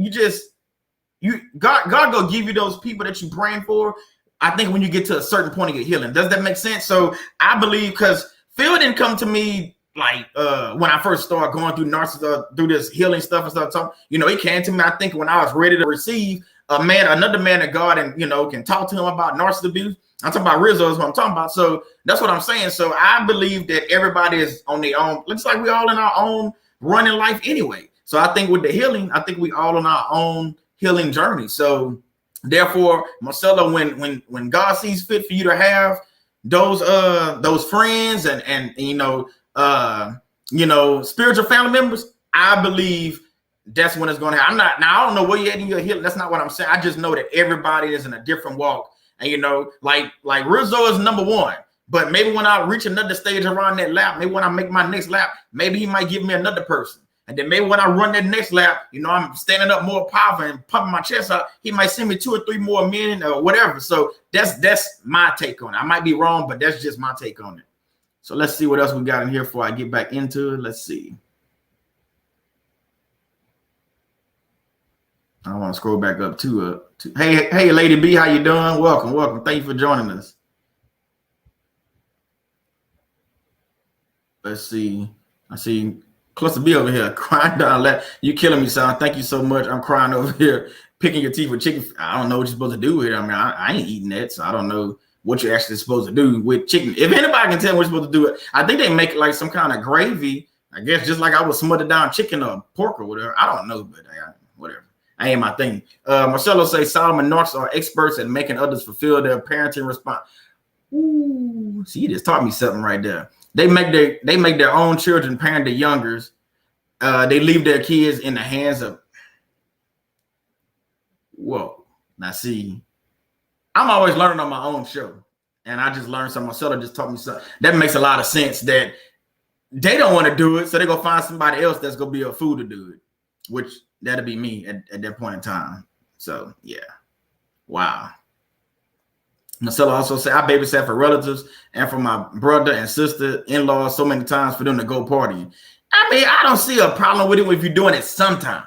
God gonna give you those people that you're praying for. I think when you get to a certain point of your healing, does that make sense? So I believe because Phil didn't come to me like when I first started going through narcissism, through this healing stuff and stuff. So, he came to me, I think, when I was ready to receive another man of God and, can talk to him about narcissist abuse. I'm talking about Rizzo is what I'm talking about. So that's what I'm saying. So I believe that everybody is on their own. Looks like we're all in our own running life anyway. So I think with the healing, I think we all on our own healing journey. So therefore, Marcelo, when God sees fit for you to have those friends and spiritual family members, I believe that's when it's going to happen. I don't know where you're at in your healing. That's not what I'm saying. I just know that everybody is in a different walk. And like Rizzo is number 1, but maybe when I reach another stage around that lap, maybe when I make my next lap, maybe he might give me another person. And then maybe when I run that next lap, I'm standing up more powerful and pumping my chest out. He might send me 2 or 3 more men or whatever. So that's my take on it. I might be wrong, but that's just my take on it. So let's see what else we got in here before I get back into it. Let's see. I want to scroll back up to hey, Lady B, how you doing? Welcome. Thank you for joining us. Let's see. I see Cluster B over here crying down. You killing me, son. Thank you so much. I'm crying over here, picking your teeth with chicken. I don't know what you're supposed to do with it. I mean, I ain't eating that, so I don't know what you're actually supposed to do with chicken. If anybody can tell me what you're supposed to do it, I think they make like some kind of gravy. I guess just like I would smother down chicken or pork or whatever. I don't know, but whatever. I ain't my thing. Marcelo says Solomon Norths are experts at making others fulfill their parenting response. Ooh, see, you just taught me something right there. They make their own children parent the youngers. They leave their kids in the hands of. Whoa. Now see, I'm always learning on my own show, and I just learned something. Marcelo just taught me something. That makes a lot of sense. That they don't want to do it, so they're gonna find somebody else that's gonna be a fool to do it, which that'll be me at that point in time. So yeah, wow. Marcelo also said, I babysat for relatives and for my brother and sister-in-law so many times for them to go partying. I mean, I don't see a problem with it if you're doing it sometime.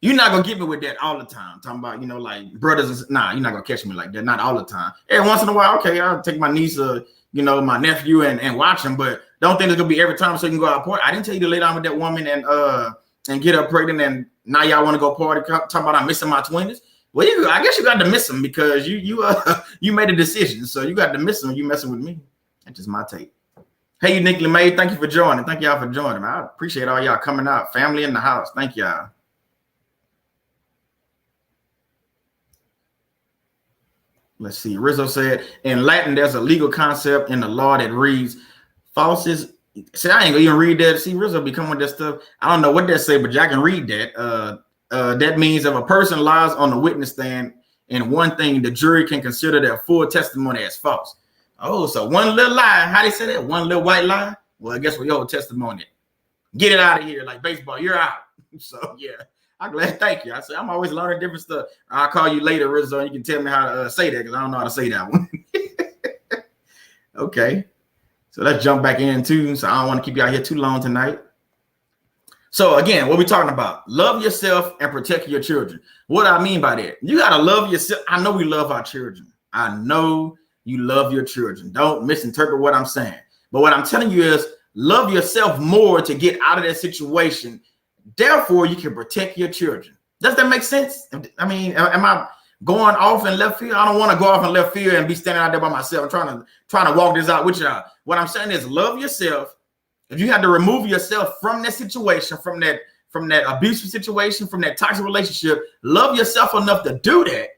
You're not going to get me with that all the time. I'm talking about, like brothers. Nah, you're not going to catch me like that. Not all the time. Every once in a while, okay, I'll take my niece or, my nephew and watch them. But don't think it's going to be every time so you can go out party. I didn't tell you to lay down with that woman and get her pregnant and now y'all want to go party. Talking about I'm missing my twins. Well, I guess you got to miss them because you made a decision. So you got to miss them. You messing with me. That's just my take. Hey, Nick LeMay, thank you for joining. Thank y'all for joining. I appreciate all y'all coming out. Family in the house. Thank y'all. Let's see. Rizzo said, in Latin, there's a legal concept in the law that reads, falsus. See, I ain't gonna even read that. See, Rizzo be coming with that stuff. I don't know what that say, but y'all can read that. That means if a person lies on the witness stand in one thing, the jury can consider their full testimony as false. Oh, so one little lie. How they say that? One little white lie? Well, I guess we hold testimony. Get it out of here. Like baseball, you're out. So, yeah, I'm glad. Thank you. I said, I'm always learning different stuff. I'll call you later, Rizzo. And you can tell me how to say that because I don't know how to say that one. Okay. So let's jump back in too. So I don't want to keep you out here too long tonight. So again, what we're talking about, love yourself and protect your children. What I mean by that, you got to love yourself. I know we love our children. I know you love your children. Don't misinterpret what I'm saying. But what I'm telling you is love yourself more to get out of that situation. Therefore, you can protect your children. Does that make sense? I mean, am I going off in left field? I don't want to go off in left field and be standing out there by myself trying to walk this out with y'all. What I'm saying is love yourself. If you have to remove yourself from that situation, from that abusive situation, from that toxic relationship, love yourself enough to do that.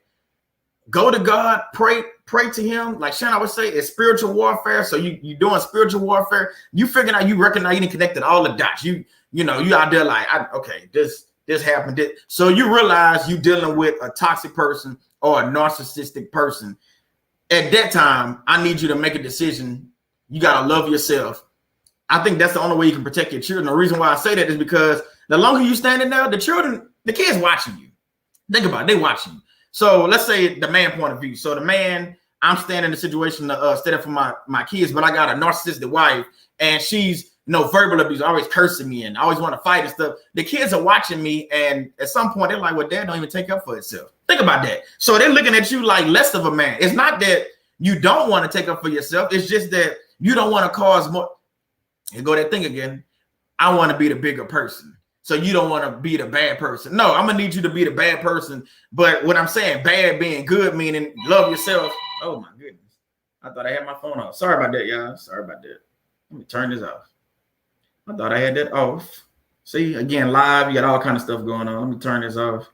Go to God, pray to him. Like Shannon always say, it's spiritual warfare. So you doing spiritual warfare. You figuring out, you recognize you didn't connected all the dots. You out there like, okay, this happened. So you realize you dealing with a toxic person or a narcissistic person. At that time, I need you to make a decision. You got to love yourself. I think that's the only way you can protect your children. The reason why I say that is because the longer you standing there, the kids watching you. Think about it, they watching you. So let's say the man point of view. So the man, I'm standing in the situation standing for my kids, but I got a narcissistic wife and she's verbal abuse, always cursing me and always want to fight and stuff. The kids are watching me, and at some point they're like, well, dad don't even take up for itself. Think about that. So they're looking at you like less of a man. It's not that you don't want to take up for yourself. It's just that you don't want to cause more. You go that thing again. I want to be the bigger person. So you don't want to be the bad person. No, I'm going to need you to be the bad person. But what I'm saying, bad being good, meaning love yourself. Oh, my goodness. I thought I had my phone off. Sorry about that, y'all. Sorry about that. Let me turn this off. I thought I had that off. See, again, live. You got all kind of stuff going on. Let me turn this off.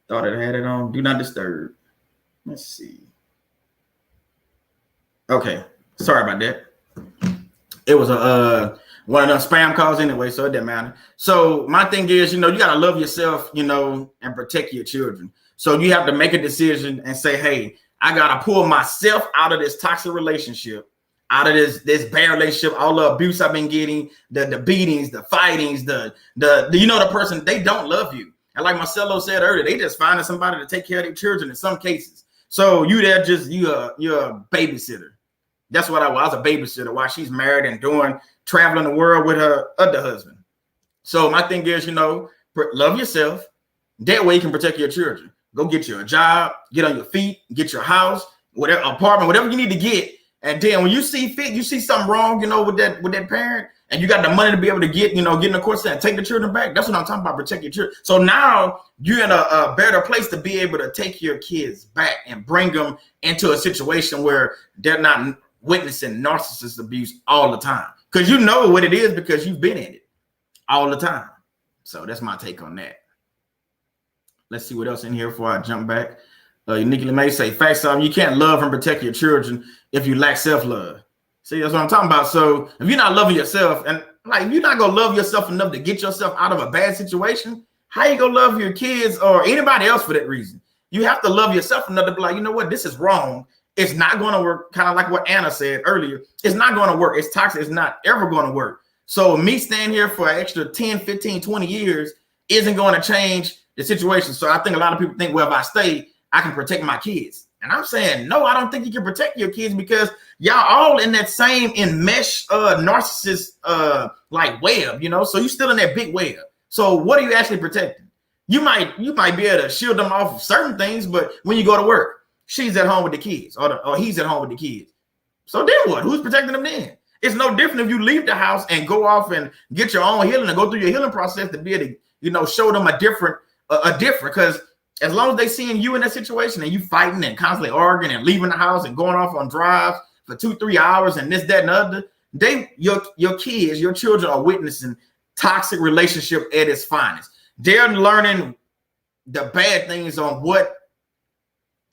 Thought I had it on. Do not disturb. Let's see. Okay. Sorry about that. It was one of those spam calls anyway, so it didn't matter. So my thing is, you got to love yourself, and protect your children. So you have to make a decision and say, hey, I got to pull myself out of this toxic relationship. out of this bad relationship, all the abuse I've been getting, the beatings, the fightings, the the person, they don't love you. And like Marcelo said earlier, they just finding somebody to take care of their children in some cases. So you're a babysitter. That's what I was. I was a babysitter while she's married and traveling the world with her other husband. So my thing is, love yourself. That way you can protect your children. Go get you a job, get on your feet, get your house, whatever apartment, whatever you need to get. And then when you see fit, you see something wrong, with that parent, and you got the money to be able to get in the course and take the children back. That's what I'm talking about, protect your children. So now you're in a better place to be able to take your kids back and bring them into a situation where they're not witnessing narcissist abuse all the time. Because you know what it is because you've been in it all the time. So that's my take on that. Let's see what else in here before I jump back. Uniquely may say, facts, you can't love and protect your children if you lack self-love. See, that's what I'm talking about. So if you're not loving yourself, and like you're not gonna love yourself enough to get yourself out of a bad situation, how you gonna love your kids or anybody else for that reason? You have to love yourself enough to be like, you know what, this is wrong. It's not gonna work. Kind of like what Anna said earlier. It's not gonna work. It's toxic. It's not ever gonna work. So me staying here for an extra 10, 15, 20 years isn't going to change the situation. So I think a lot of people think, well, if I stay, I can protect my kids. And I'm saying, no, I don't think you can protect your kids because y'all all in that same enmesh narcissist like web, so you're still in that big web. So what are you actually protecting? You might be able to shield them off of certain things, but when you go to work, she's at home with the kids or he's at home with the kids. So then what? Who's protecting them then? It's no different if you leave the house and go off and get your own healing and go through your healing process to be able to, show them a different, because as long as they seeing you in that situation and you fighting and constantly arguing and leaving the house and going off on drives for 2-3 hours and this, that, and the other, your kids, your children are witnessing toxic relationship at its finest. They're learning the bad things on what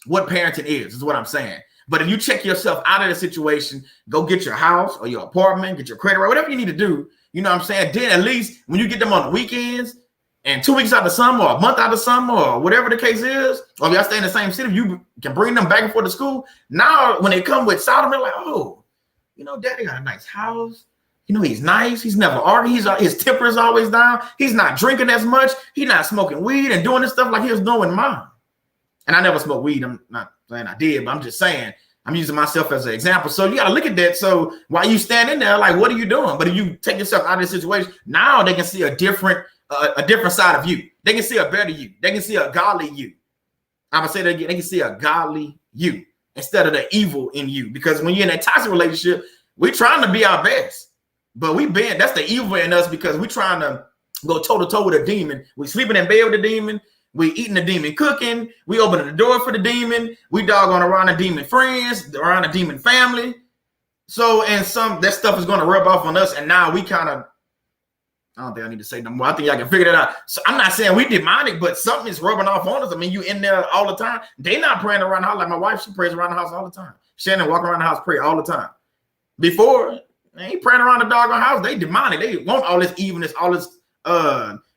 parenting is what I'm saying. But if you check yourself out of the situation, go get your house or your apartment, get your credit, whatever you need to do, you know what I'm saying? Then at least when you get them on the weekends and 2 weeks out of summer or a month out of summer or whatever the case is, or if y'all stay in the same city, you can bring them back and forth to school. Now, when they come with Sodom, they're like, oh, daddy got a nice house. He's nice. He's never arguing. His temper is always down. He's not drinking as much. He's not smoking weed and doing this stuff like he was doing with mom. And I never smoked weed. I'm not saying I did, but I'm just saying I'm using myself as an example. So you got to look at that. So while you standing there, like, what are you doing? But if you take yourself out of this situation, now they can see a different side of you. They can see a better you. They can see a godly you. I'm gonna say that again. They can see a godly you instead of the evil in you. Because when you're in a toxic relationship, we're trying to be our best, but that's the evil in us because we're trying to go toe to toe with a demon. We're sleeping in bed with a demon. We eating the demon cooking. We opening the door for the demon. We doggone around the demon friends, around the demon family. So, and that stuff is going to rub off on us. And now we kind of, I don't think I need to say no more. I think y'all can figure that out. So I'm not saying we demonic, but something is rubbing off on us. I mean, you in there all the time. They not praying around the house. Like my wife, she prays around the house all the time. Shannon walk around the house, pray all the time. Before, they ain't praying around the doggone house. They demonic. They want all this evilness, all this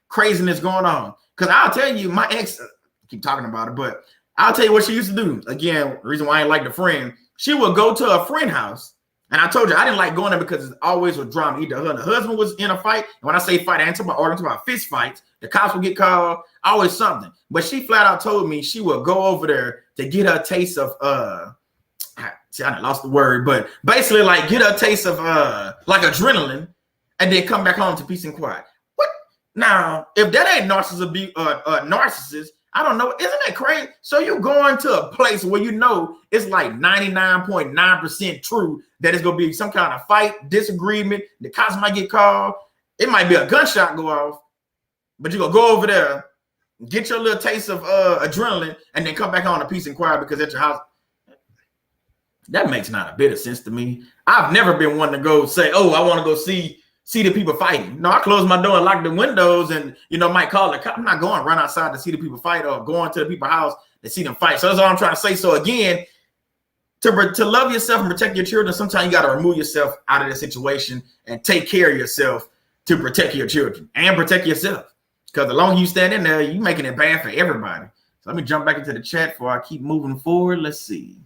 craziness going on. Because I'll tell you, my ex, I keep talking about it, but I'll tell you what she used to do. Again, the reason why I ain't like the friend, she would go to a friend house. And I told you, I didn't like going there because it always was drama. Either her and the husband was in a fight. And when I say fight, I ain't talking about arguing, about fist fights. The cops would get called, always something. But she flat out told me she would go over there to get her taste of, see, I lost the word, but basically like get her a taste of like adrenaline and then come back home to peace and quiet. Now, if that ain't narcissist, I don't know. Isn't that crazy? So you going to a place where it's like 99.9% true that it's going to be some kind of fight, disagreement. The cops might get called. It might be a gunshot go off. But you're going to go over there, get your little taste of adrenaline, and then come back home to peace and quiet because at your house. That makes not a bit of sense to me. I've never been one to go say, oh, I want to go see the people fighting. No, I close my door and lock the windows and, might call the cop. I'm not going run outside to see the people fight or going to the people's house to see them fight. So that's all I'm trying to say. So again, to love yourself and protect your children, sometimes you got to remove yourself out of the situation and take care of yourself to protect your children and protect yourself. Because the longer you stand in there, you're making it bad for everybody. So let me jump back into the chat before I keep moving forward. Let's see.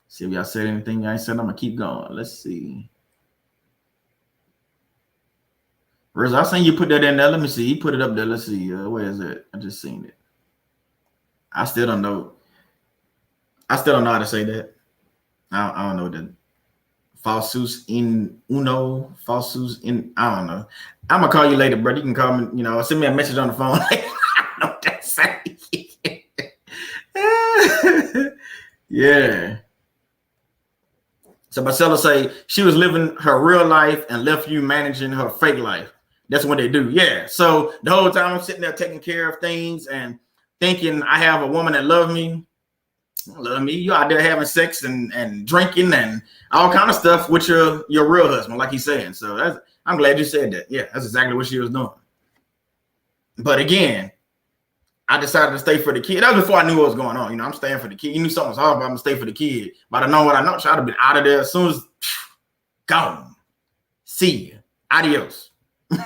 See if y'all said anything I ain't said. I'm gonna keep going. Let's see. Riz, I seen you put that in there. Let me see. You put it up there. Let's see. Where is it? I just seen it. I still don't know. I still don't know how to say that. I don't know that. Falsus in uno. Falsus in. I don't know. I'm gonna call you later, bro. You can call me. You know, send me a message on the phone. I don't know what that say. Yeah. So Marcella say she was living her real life and left you managing her fake life. That's what they do. Yeah. So the whole time I'm sitting there taking care of things and thinking I have a woman that loves me. You out there having sex and drinking and all kind of stuff with your real husband, like he's saying. So I'm glad you said that. Yeah, that's exactly what she was doing. But again, I decided to stay for the kid. That was before I knew what was going on. You know, I'm staying for the kid. You knew something was hard, but I'm gonna stay for the kid. But I know what I know. So I'd have been out of there as soon as gone. See you. Adios.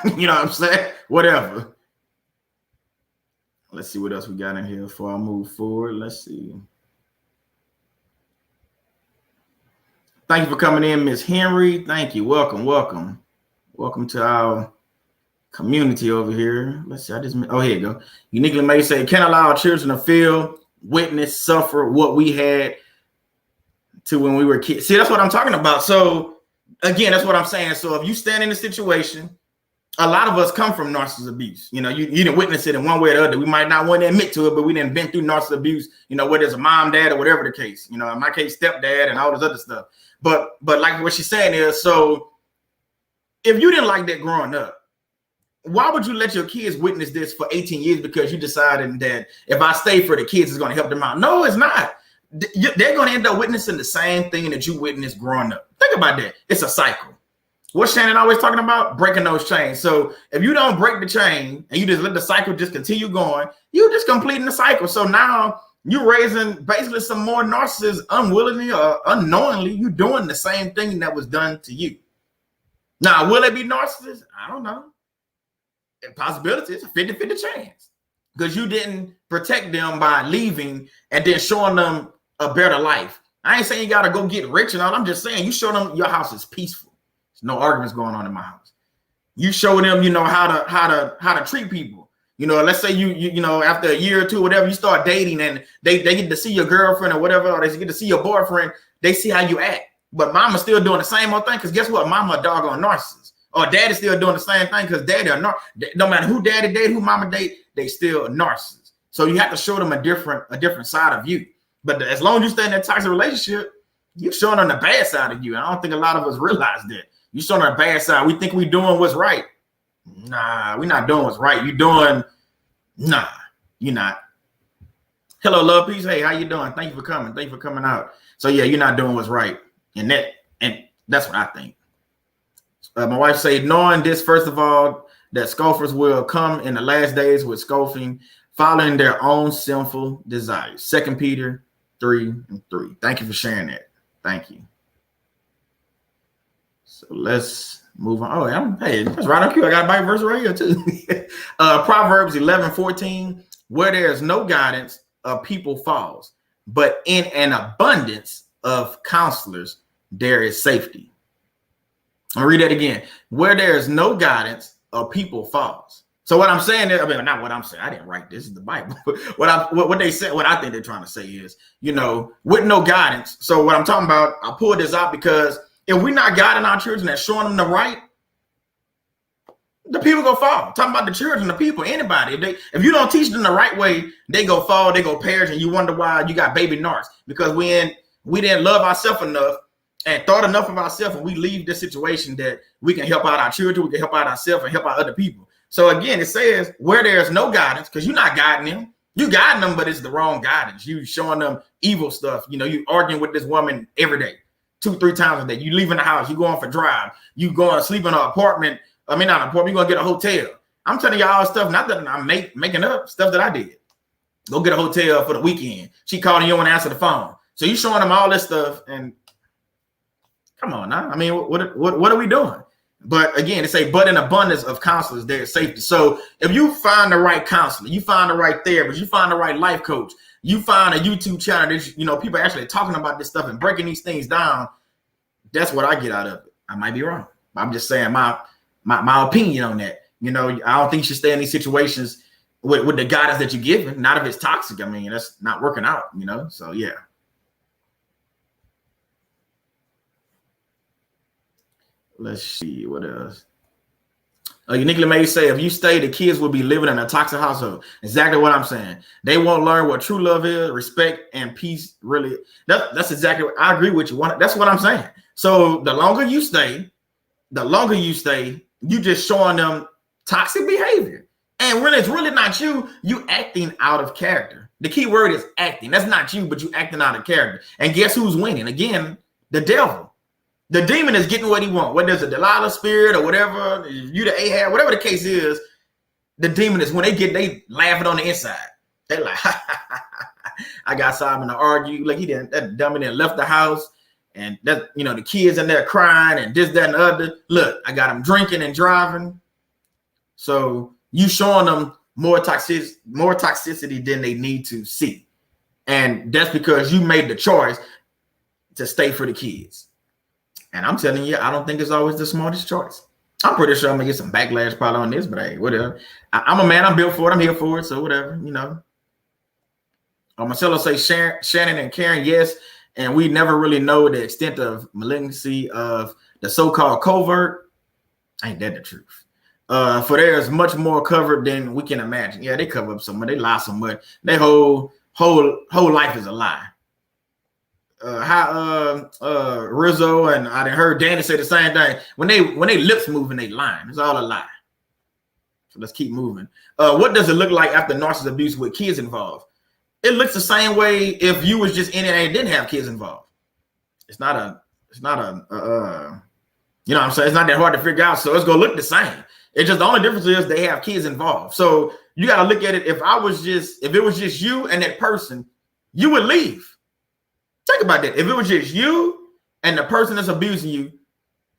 You know what I'm saying? Whatever. Let's see what else we got in here before I move forward. Let's see. Thank you for coming in, Miss Henry. Thank you. Welcome, welcome. Welcome to our community over here. Let's see. Here you go. Uniquely may say, can't allow our children to feel, witness, suffer what we had to when we were kids. See, that's what I'm talking about. So again, that's what I'm saying. So if you stand in a situation, a lot of us come from narcissist abuse. You know, you didn't witness it in one way or the other. We might not want to admit to it, but we didn't been through narcissist abuse, you know, whether it's a mom, dad, or whatever the case. You know, in my case, stepdad and all this other stuff. But like what she's saying is, so if you didn't like that growing up, why would you let your kids witness this for 18 years because you decided that if I stay for the kids, it's going to help them out? No, it's not. They're going to end up witnessing the same thing that you witnessed growing up. Think about that. It's a cycle. What's Shannon always talking about? Breaking those chains. So if you don't break the chain and you just let the cycle just continue going, you're just completing the cycle. So now you're raising basically some more narcissists unwillingly or unknowingly. You're doing the same thing that was done to you. Now, will they be narcissists? I don't know. Possibility, it's a 50-50 chance because you didn't protect them by leaving and then showing them a better life. I ain't saying you got to go get rich and all. I'm just saying you show them your house is peaceful. There's no arguments going on in my house. You show them, you know, how to treat people. You know, let's say you know, after a year or two, whatever, you start dating and they get to see your girlfriend or whatever, or they get to see your boyfriend. They see how you act. But mama's still doing the same old thing because guess what? Mama a doggone narcissist. Or daddy's still doing the same thing because daddy are no matter who daddy date, who mama date, they still narcissists. So you have to show them a different side of you. But as long as you stay in that toxic relationship, you're showing them the bad side of you. And I don't think a lot of us realize that. You're showing them the bad side. We think we're doing what's right. Nah, we're not doing what's right. You're not. Hello, love, peace. Hey, how you doing? Thank you for coming. Thank you for coming out. So yeah, you're not doing what's right. And that's what I think. My wife said, knowing this, first of all, that scoffers will come in the last days with scoffing, following their own sinful desires. 2 Peter 3:3. Thank you for sharing that. Thank you. So let's move on. Oh, hey, that's right on cue. I got a Bible verse right here too. Proverbs 11:14. Where there is no guidance, a people falls, but in an abundance of counselors, there is safety. I'll read that again. Where there is no guidance, a people falls. So what I'm saying is, I mean, not what I'm saying. I didn't write this. This is the Bible. What they said, what I think they're trying to say is, you know, with no guidance. So what I'm talking about, I pulled this out because if we're not guiding our children and showing them the right, the people go fall. I'm talking about the children, the people, anybody. If you don't teach them the right way, they go fall, they go perish, and you wonder why you got baby narcs because we didn't love ourselves enough and thought enough of ourselves, and we leave this situation that we can help out our children, we can help out ourselves and help out other people. So again, it says where there's no guidance, because you're not guiding them. You guiding them, but it's the wrong guidance. You showing them evil stuff. You know, you arguing with this woman every day, 2-3 times a day. You leaving the house, you going for drive, you going to sleep in an apartment. I mean, not an apartment, you're going to get a hotel. I'm telling you all stuff, not that I'm making up stuff that I did. Go get a hotel for the weekend. She called and you don't want to answer the phone. So you showing them all this stuff, and come on now. I mean, what are we doing? But again, it say, but in abundance of counselors, there's safety. So if you find the right counselor, you find the right therapist, you find the right life coach, you find a YouTube channel that, you know, people are actually talking about this stuff and breaking these things down, that's what I get out of it. I might be wrong. I'm just saying my opinion on that. You know, I don't think you should stay in these situations with the guidance that you're given. Not if it's toxic. I mean, that's not working out, you know? So, yeah. Let's see what else. Uniquely May say, if you stay, the kids will be living in a toxic household. Exactly what I'm saying. They won't learn what true love is, respect, and peace. Really, that's exactly what I agree with you. That's what I'm saying. So the longer you stay, you just showing them toxic behavior. And when it's really not you, you acting out of character. The key word is acting. That's not you, but you acting out of character. And guess who's winning? Again, the devil. The demon is getting what he wants. Whether it's a Delilah spirit or whatever, you the Ahab, whatever the case is, the demon is when they laughing on the inside. They like, I got Simon to argue. Like that dummy then left the house, and that, you know, the kids in there crying and this, that, and the other. Look, I got them drinking and driving. So you showing them more toxicity than they need to see. And that's because you made the choice to stay for the kids. And I'm telling you, I don't think it's always the smartest choice. I'm pretty sure I'm gonna get some backlash probably on this, but hey, whatever. I'm a man. I'm built for it. I'm here for it. So whatever, you know. Marcelo say Shannon and Karen, yes, and we never really know the extent of malignancy of the so-called covert. Ain't that the truth? For there is much more covered than we can imagine. Yeah, they cover up so much. They lie so much. Their whole life is a lie. Rizzo and I done heard Danny say the same thing. When they lips moving, they lying. It's all a lie. So let's keep moving. What does it look like after narcissist abuse with kids involved? It looks the same way if you was just in it and didn't have kids involved. It's not a you know what I'm saying? It's not that hard to figure out. So it's gonna look the same. It's just the only difference is they have kids involved. So you gotta look at it. If it was just you and that person, you would leave. Think about that. If it was just you and the person that's abusing you,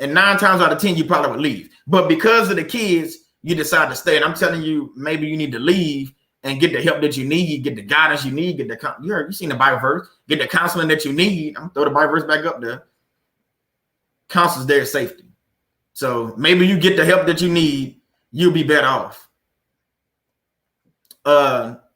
and 9 times out of 10, you probably would leave. But because of the kids, you decide to stay. And I'm telling you, maybe you need to leave and get the help that you need, get the guidance you need, you seen the Bible verse, get the counseling that you need. I'm gonna throw the Bible verse back up there. Counsel's there, safety. So maybe you get the help that you need, you'll be better off.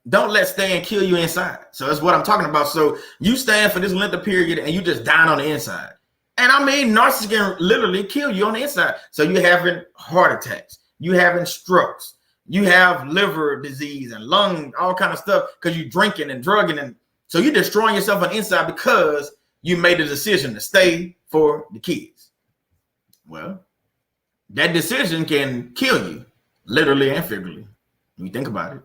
Don't let staying kill you inside. So that's what I'm talking about. So you stand for this length of period and you just dying on the inside. And I mean, narcissists can literally kill you on the inside. So you're having heart attacks, you having strokes, you have liver disease and lung, all kind of stuff because you're drinking and drugging. And so you're destroying yourself on the inside because you made the decision to stay for the kids. Well, that decision can kill you, literally and figuratively, when you think about it.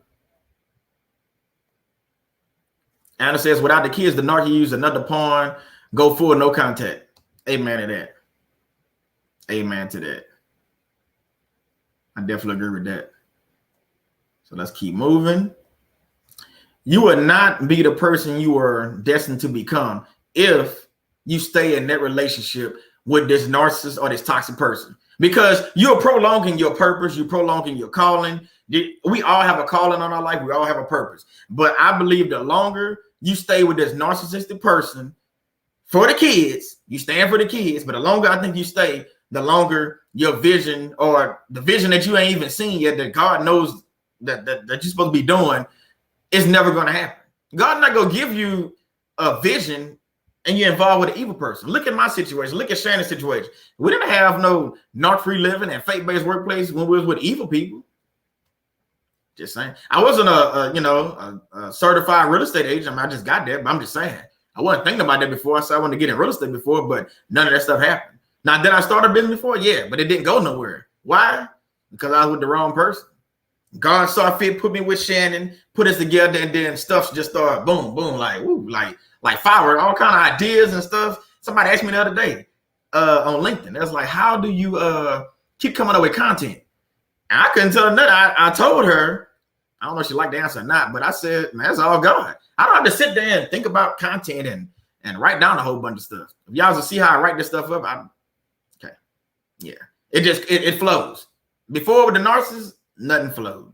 Anna says, without the kids, the narc use another pawn, go full, no contact. Amen to that. Amen to that. I definitely agree with that. So let's keep moving. You will not be the person you are destined to become if you stay in that relationship with this narcissist or this toxic person, because you're prolonging your purpose. You're prolonging your calling. We all have a calling on our life. We all have a purpose. But I believe the longer you stay with this narcissistic person for the kids, you stand for the kids, but the longer I think you stay, the longer your vision, or the vision that you ain't even seen yet, that God knows that you're supposed to be doing, is never going to happen. God's not going to give you a vision and you're involved with an evil person. Look at my situation. Look at Shannon's situation. We didn't have no narc-free living and faith-based workplace when we was with evil people. Just saying. I wasn't a certified real estate agent. I mean, I just got there, but I'm just saying. I wasn't thinking about that before. I said I wanted to get in real estate before, but none of that stuff happened. Now, did I start a business before? Yeah, but it didn't go nowhere. Why? Because I was with the wrong person. God saw fit, put me with Shannon, put us together, and then stuff just started boom, boom, like woo, like fire, all kind of ideas and stuff. Somebody asked me the other day on LinkedIn. That's like, how do you keep coming up with content? And I couldn't tell her nothing. I told her, I don't know if she liked the answer or not, but I said, man, that's all God. I don't have to sit there and think about content and write down a whole bunch of stuff. If y'all will see how I write this stuff up, okay. Yeah. It flows. Before with the narcissist, nothing flowed.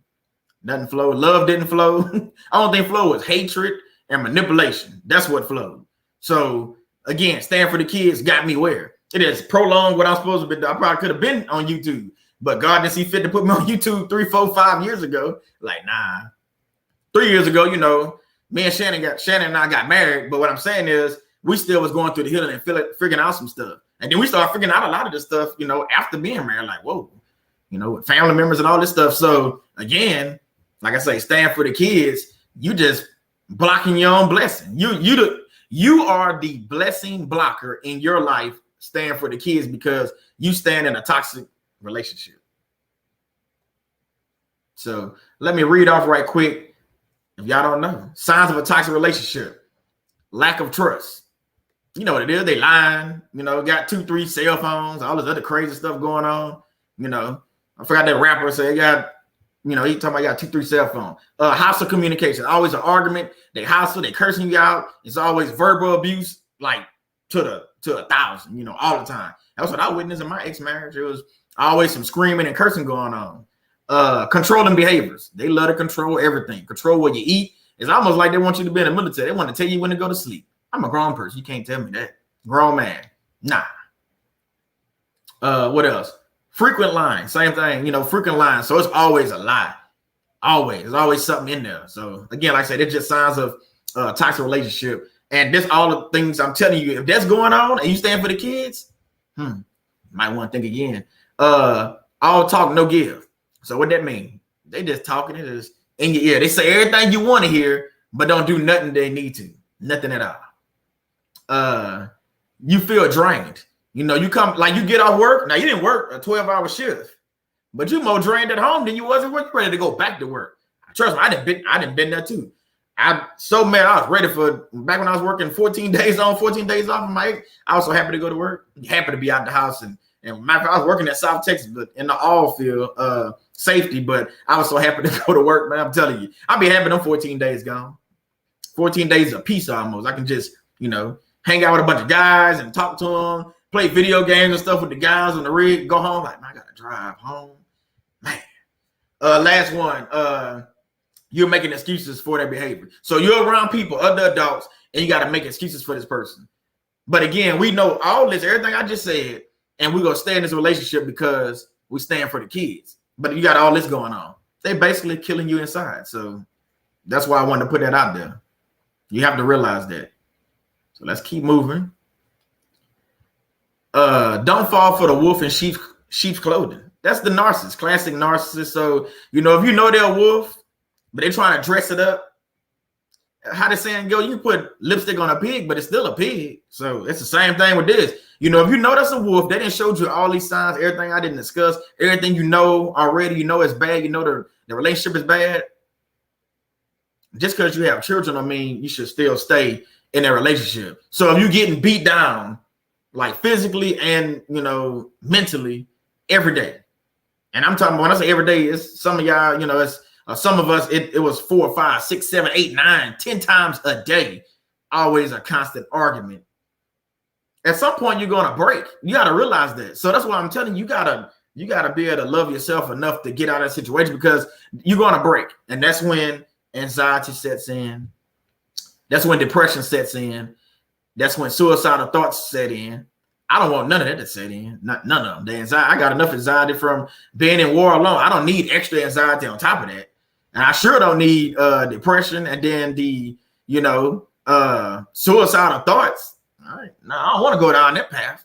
Nothing flowed. Love didn't flow. I don't think flow was hatred and manipulation. That's what flowed. So again, stand for the kids got me where it is prolonged what I'm supposed to be. I probably could have been on YouTube, but God didn't see fit to put me on YouTube 3, 4, 5 years ago. Like, nah. 3 years ago, you know, me and Shannon and I got married. But what I'm saying is we still was going through the healing and figuring out some stuff. And then we started figuring out a lot of this stuff, you know, after being married, like, whoa, you know, with family members and all this stuff. So again, like I say, stand for the kids. You just blocking your own blessing. You are the blessing blocker in your life. Stand for the kids because you stand in a toxic relationship. So let me read off right quick. If y'all don't know, signs of a toxic relationship: lack of trust. You know what it is. They lying, you know, got 2, 3 cell phones, all this other crazy stuff going on. You know, I forgot that rapper said he got, you know, he talking about got 2, 3 cell phones. Hostile communication, always an argument. They hostile, they cursing you out. It's always verbal abuse, like to 1,000, you know, all the time. That's what I witnessed in my ex-marriage. It was always some screaming and cursing going on. Controlling behaviors. They love to control everything. Control what you eat. It's almost like they want you to be in the military. They want to tell you when to go to sleep. I'm a grown person. You can't tell me that. Grown man. Nah. What else? Frequent lying. Same thing. You know, frequent lying. So it's always a lie. Always. There's always something in there. So again, like I said, it's just signs of toxic relationship. And this all the things I'm telling you, if that's going on and you stand for the kids, might want to think again. All talk, no give. So what that mean? They just talking. It is in your ear. They say everything you want to hear, but don't do nothing they need to. Nothing at all. You feel drained. You know, you come like you get off work. Now you didn't work a 12-hour shift, but you more drained at home than you wasn't ready to go back to work. Trust me, I didn't been there too. I'm so mad. I was ready for back when I was working 14 days on, 14 days off. I was so happy to go to work, happy to be out the house. And matter of fact, I was working at South Texas, but in the all field safety. But I was so happy to go to work, man. I'm telling you, I'll be happy them 14 days gone. 14 days of peace almost. I can just, you know, hang out with a bunch of guys and talk to them, play video games and stuff with the guys on the rig, go home. Like, man, I got to drive home. Man. Last one. You're making excuses for their behavior. So you're around people, other adults, and you got to make excuses for this person. But again, we know all this, everything I just said, and we're going to stay in this relationship because we stand for the kids. But you got all this going on. They basically killing you inside. So that's why I wanted to put that out there. You have to realize that. So let's keep moving. Don't fall for the wolf in sheep's clothing. That's the narcissist, classic narcissist. So, you know, if you know they're a wolf, but they're trying to dress it up, how the saying go, you can put lipstick on a pig, but it's still a pig. So it's the same thing with this. You know, if you know that's a wolf, they didn't show you all these signs, everything I didn't discuss, everything you know already, you know it's bad, you know the relationship is bad. Just because you have children, I mean, you should still stay in a relationship. So if you're getting beat down, like physically and, you know, mentally every day. And I'm talking, when I say every day, it's some of y'all, you know, it's some of us, it was 4, 5, 6, 7, 8, 9, 10 times a day. Always a constant argument. At some point, you're going to break. You got to realize that. So that's why I'm telling you, you got to be able to love yourself enough to get out of that situation because you're going to break. And that's when anxiety sets in. That's when depression sets in. That's when suicidal thoughts set in. I don't want none of that to set in. None of them. The anxiety, I got enough anxiety from being in war alone. I don't need extra anxiety on top of that. And I sure don't need depression and then the, you know, suicidal thoughts. All right. No, I don't want to go down that path.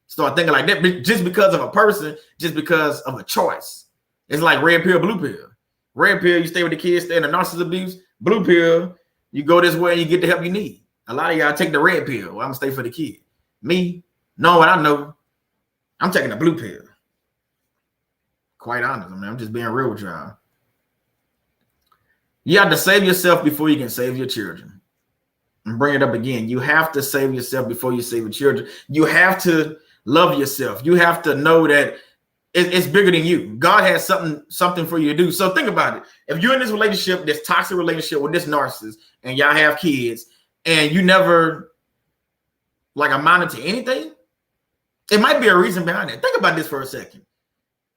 Start thinking like that just because of a person, just because of a choice. It's like red pill, blue pill. Red pill, you stay with the kids, stay in the narcissist abuse. Blue pill, you go this way and you get the help you need. A lot of y'all take the red pill. Well, I'm gonna stay for the kid. Me, knowing what I know, I'm taking the blue pill. Quite honest, I mean, I'm just being real with y'all. You have to save yourself before you can save your children. And bring it up again. You have to save yourself before you save your children. You have to love yourself. You have to know that it's bigger than you. God has something for you to do. So think about it. If you're in this relationship, this toxic relationship with this narcissist, and y'all have kids, and you never like amounted to anything, it might be a reason behind it. Think about this for a second.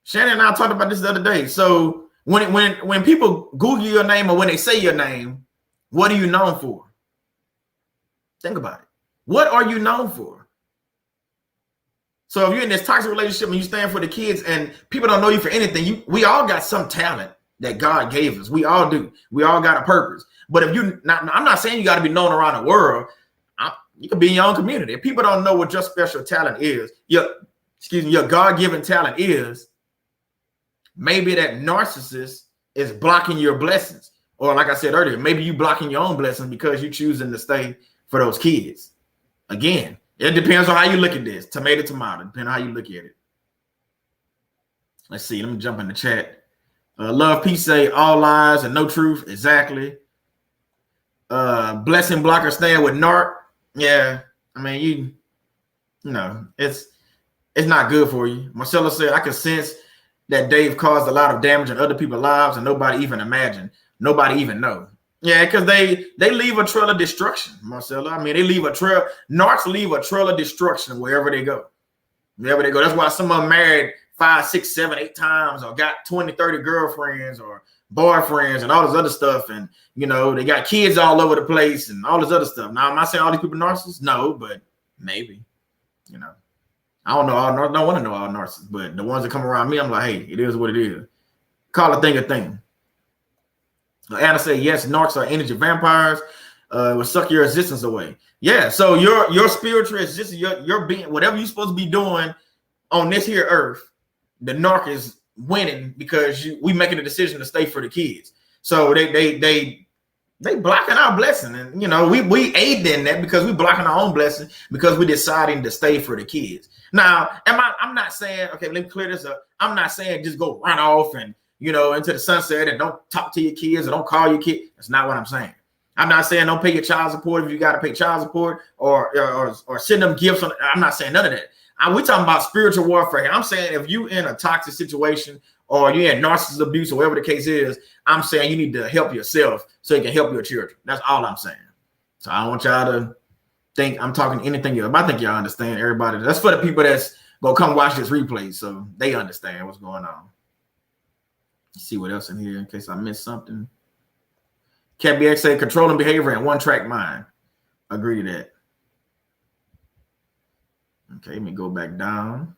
Shannon and I talked about this the other day. So when people Google your name or when they say your name, what are you known for? Think about it. What are you known for? So if you're in this toxic relationship and you stand for the kids and people don't know you for anything, we all got some talent that God gave us. We all do. We all got a purpose. But if you not, I'm not saying you got to be known around the world. You can be in your own community. If people don't know what your special talent is, your God-given talent is, maybe that narcissist is blocking your blessings. Or like I said earlier, maybe you blocking your own blessings because you're choosing to stay for those kids. Again, it depends on how you look at this. Tomato, tomato, depending on how you look at it. Let's see. Let me jump in the chat. Love, peace, say all lies and no truth. Exactly. Blessing blocker staying with narc. Yeah. I mean, you know, it's not good for you. Marcelo said, I can sense that Dave caused a lot of damage in other people's lives and nobody even imagined. Nobody even know. Yeah, because they leave a trail of destruction, Marcelo. I mean, they leave a trail. Narcs leave a trail of destruction wherever they go. Wherever they go. That's why some of them married 5, 6, 7, 8 times or got 20, 30 girlfriends or boyfriends and all this other stuff. And, you know, they got kids all over the place and all this other stuff. Now, am I saying all these people narcissists? No, but maybe, you know. I don't know all don't want to know all narcissists, but the ones that come around me, I'm like, hey, it is what it is. Call a thing a thing. Anna said, yes, narcs are energy vampires. Will suck your existence away. Yeah, so your spiritual existence, your being, whatever you're supposed to be doing on this here earth, the narc is winning because we making a decision to stay for the kids. So they blocking our blessing, and you know we aid in that because we blocking our own blessing because we deciding to stay for the kids. Now, I'm not saying, okay, let me clear this up. I'm not saying just go run off and, you know, into the sunset and don't talk to your kids or don't call your kid. That's not what I'm saying. I'm not saying don't pay your child support if you got to pay child support or send them gifts. I'm not saying none of that. We're talking about spiritual warfare here. I'm saying if you in a toxic situation or you're in narcissist abuse or whatever the case is, I'm saying you need to help yourself so you can help your children. That's all I'm saying. So I don't want y'all to think I'm talking anything else. I think y'all understand, everybody. That's for the people that's going to come watch this replay so they understand what's going on. Let's see what else in here in case I missed something. Cat BX say controlling behavior and one-track mind. Agree to that. Okay, let me go back down.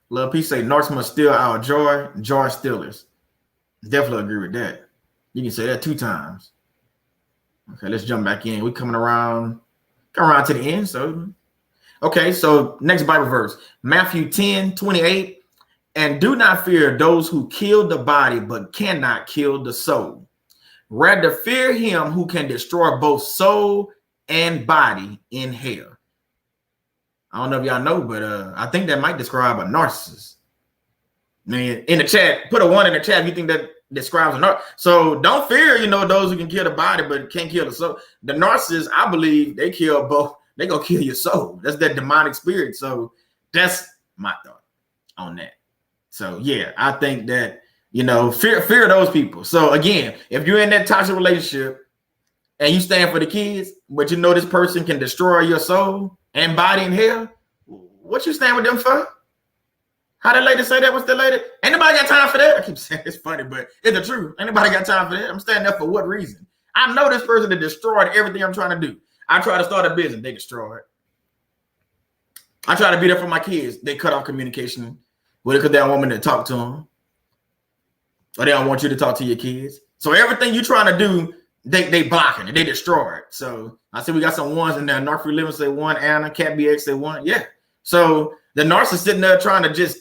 Love Peace say narcs must steal our joy. Joy stealers. Definitely agree with that. You can say that 2 times. Okay, let's jump back in. We're coming around to the end. So, okay, so next Bible verse, Matthew 10:28. And do not fear those who kill the body, but cannot kill the soul. Rather fear him who can destroy both soul and body in hell. I don't know if y'all know, but I think that might describe a narcissist. I mean, in the chat, put a 1 in the chat if you think that describes a narcissist. So don't fear, you know, those who can kill the body but can't kill the soul. The narcissists, I believe, they kill both. They gonna kill your soul. That's that demonic spirit. So that's my thought on that. So yeah, I think that, you know, fear those people. So again, if you're in that toxic relationship and you stand for the kids, but you know this person can destroy your soul and body in hell, what you stand with them for? How that lady say that? What's that lady? Ain't nobody got time for that. I keep saying it's funny, but it's the truth. Ain't nobody got time for that. I'm standing there for what reason? I know this person that destroyed everything I'm trying to do. I try to start a business, they destroy it. I try to be there for my kids. They cut off communication with it because they don't want me to talk to them. Or they don't want you to talk to your kids. So everything you're trying to do, they blocking it. They destroy it. So I see we got some 1s in there. Narc Free Living say 1. Anna, Cat BX say 1. Yeah. So the narcissist sitting there trying to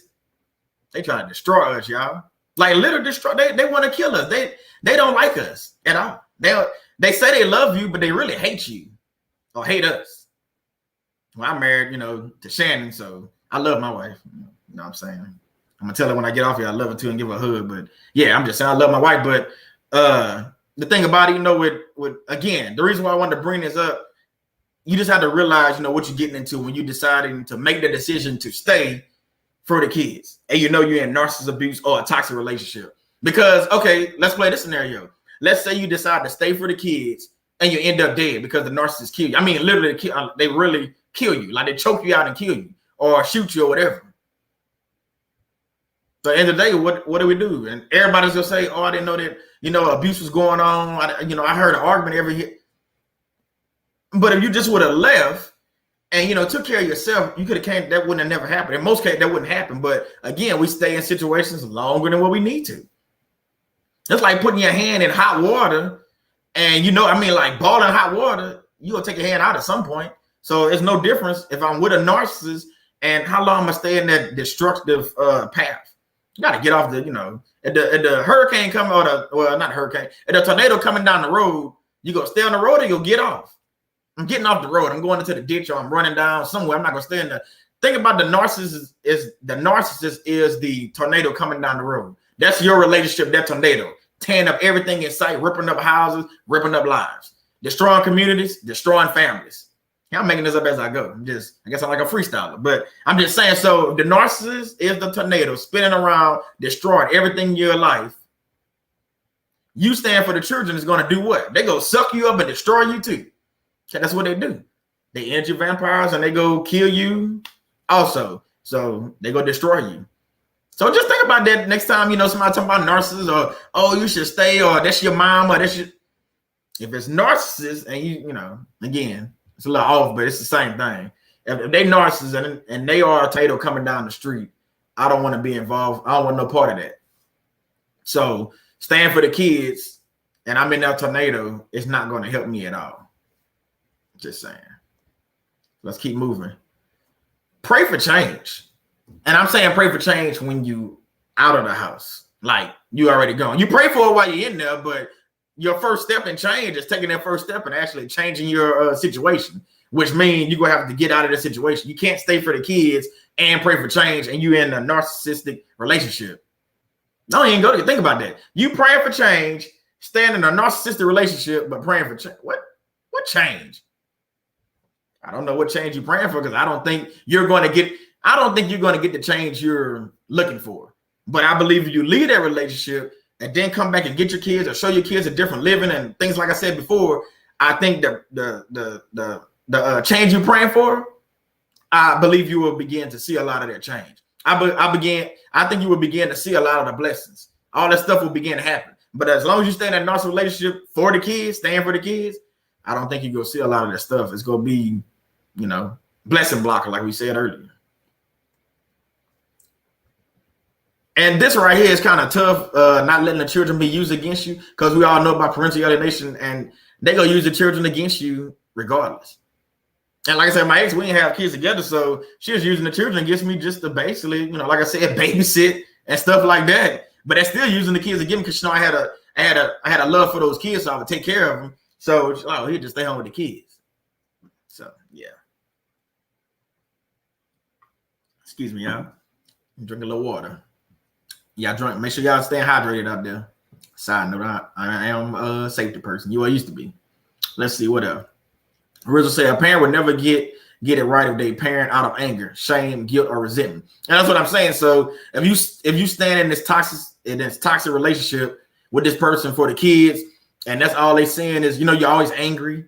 they trying to destroy us, y'all. Like literally destroy. They want to kill us. They don't like us at all. They say they love you, but they really hate you or hate us. Well, I'm married, you know, to Shannon, so I love my wife. You know what I'm saying? I'm gonna tell her when I get off here I love her too and give her a hug. But yeah, I'm just saying I love my wife. But the thing about it, you know, with again, the reason why I wanted to bring this up, you just have to realize, you know, what you're getting into when you're deciding to make the decision to stay for the kids. And you know you're in narcissist abuse or a toxic relationship. Because, okay, let's play this scenario. Let's say you decide to stay for the kids and you end up dead because the narcissist kill you. I mean, literally, they really kill you. Like they choke you out and kill you or shoot you or whatever. So at the end of the day, what do we do? And everybody's gonna say, "Oh, I didn't know that, abuse was going on. I heard an argument every hit." But if you just would have left and took care of yourself, you could have came. That wouldn't have never happened. In most cases, that wouldn't happen. But again, we stay in situations longer than what we need to. It's like putting your hand in hot water, and like boiling hot water, you'll take your hand out at some point. So it's no difference if I'm with a narcissist and how long am I stay in that destructive path. You got to get off the, at the hurricane coming, not hurricane, at the tornado coming down the road, you go stay on the road or you'll get off. I'm getting off the road. I'm going into the ditch or I'm running down somewhere. I'm not going to stay in the. Think about the narcissist is the tornado coming down the road. That's your relationship, that tornado. Tearing up everything in sight, ripping up houses, ripping up lives, destroying communities, destroying families. I'm making this up as I go. I guess I'm like a freestyler, but I'm just saying. So the narcissist is the tornado spinning around, destroying everything in your life. You stand for the children is going to do what? They go suck you up and destroy you too. Okay, that's what they do. They enter vampires and they go kill you also. So they go destroy you. So just think about that next time, somebody talking about narcissists or, oh, you should stay, or that's your mom, or that's your. If it's narcissist and again, it's a little off, but it's the same thing. If they narcissists and they are a tornado coming down the street, I don't want to be involved. I don't want no part of that. So stand for the kids, and I'm in that tornado. It's not going to help me at all. Just saying. Let's keep moving. Pray for change. And I'm saying pray for change when you out of the house. Like you already gone. You pray for it while you're in there, but your first step in change is taking that first step and actually changing your situation, which means you're going to have to get out of the situation. You can't stay for the kids and pray for change and you're in a narcissistic relationship. No, you ain't go to think about that. You praying for change, staying in a narcissistic relationship, but praying for change. What change? I don't know what change you're praying for because I don't think you're going to get the change you're looking for. But I believe if you leave that relationship and then come back and get your kids or show your kids a different living and things like I said before, I think the change you're praying for, I believe you will begin to see a lot of that change. I think you will begin to see a lot of the blessings. All that stuff will begin to happen. But as long as you stay in that narcissistic relationship for the kids, staying for the kids, I don't think you're going to see a lot of that stuff. It's going to be, blessing blocker, like we said earlier. And this right here is kind of tough, not letting the children be used against you, because we all know about parental alienation, and they gonna use the children against you regardless. And like I said, my ex, we didn't have kids together, so she was using the children against me just to basically, like I said, babysit and stuff like that. But they're still using the kids against me because I had a love for those kids, so I would take care of them. So he'd just stay home with the kids. So yeah. Excuse me, y'all. Drink a little water. Y'all drink. Make sure y'all staying hydrated out there. Side note, I am a safety person. You all used to be. Let's see what else. Rizzo said a parent would never get it right if they parent out of anger, shame, guilt, or resentment. And that's what I'm saying. So if you stand in this toxic relationship with this person for the kids, and that's all they saying is, you're always angry.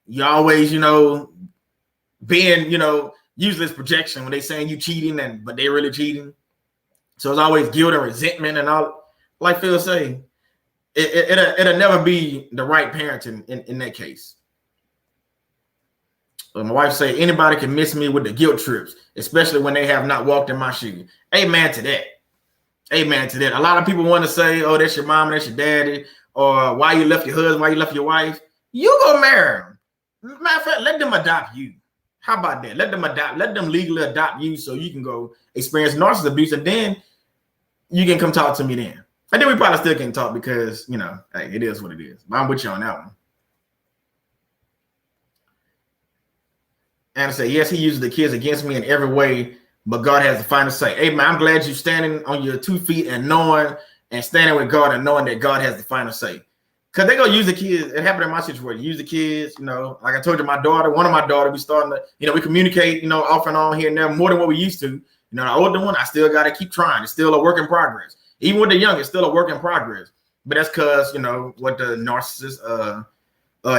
You're always, being, useless projection when they saying you cheating but they really cheating. So it's always guilt and resentment and all. Like Phil say, it'll never be the right parenting in that case. My wife say anybody can miss me with the guilt trips, especially when they have not walked in my shoes. Amen to that. Amen to that. A lot of people want to say, oh, that's your mom, that's your daddy, or why you left your husband, why you left your wife. You go marry them. Matter of fact, let them adopt you. How about that? Let them legally adopt you so you can go experience narcissist abuse, and then you can come talk to me then. And then we probably still can talk because, hey, it is what it is. But I'm with you on that one. And I say, yes, he uses the kids against me in every way, but God has the final say. Hey, man, I'm glad you're standing on your 2 feet and standing with God and knowing that God has the final say. Because they're going to use the kids. It happened in my situation. Use the kids, like I told you, one of my daughters, we starting to, we communicate, off and on here and there more than what we used to. The older one, I still got to keep trying. It's still a work in progress. Even with the young, it's still a work in progress. But that's because, what the narcissist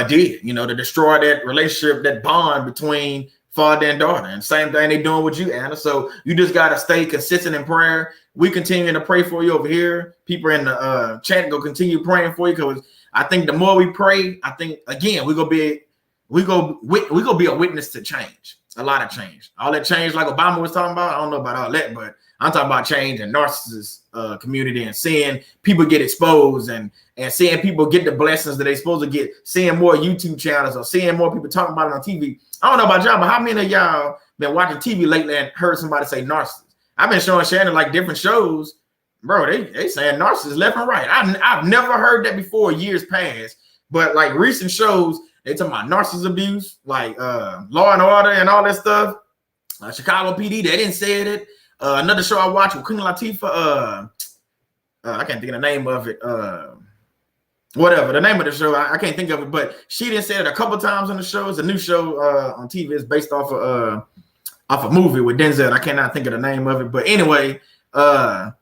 did, to destroy that relationship, that bond between father and daughter. And same thing they doing with you, Anna. So you just got to stay consistent in prayer. we continue to pray for you over here. People in the chat go continue praying for you, because I think the more we pray, I think again we gonna be a witness to change, a lot of change. All that change like Obama was talking about. I don't know about all that, but I'm talking about change in narcissist community, and seeing people get exposed, and seeing people get the blessings that they're supposed to get, seeing more YouTube channels, or seeing more people talking about it on TV. I don't know about y'all, but how many of y'all been watching TV lately and heard somebody say narcissist? I've been showing Shannon like different shows, bro. They saying narcissist left and right. I've never heard that before, years past, but like recent shows, they talking about narcissist abuse, like Law and Order and all that stuff. Chicago PD, they didn't say it. Another show I watched with Queen Latifah, I can't think of the name of it. Whatever the name of the show, I can't think of it, but she didn't say it a couple times on the show. It's a new show on TV. It's based off a movie with Denzel. I cannot think of the name of it, but anyway, a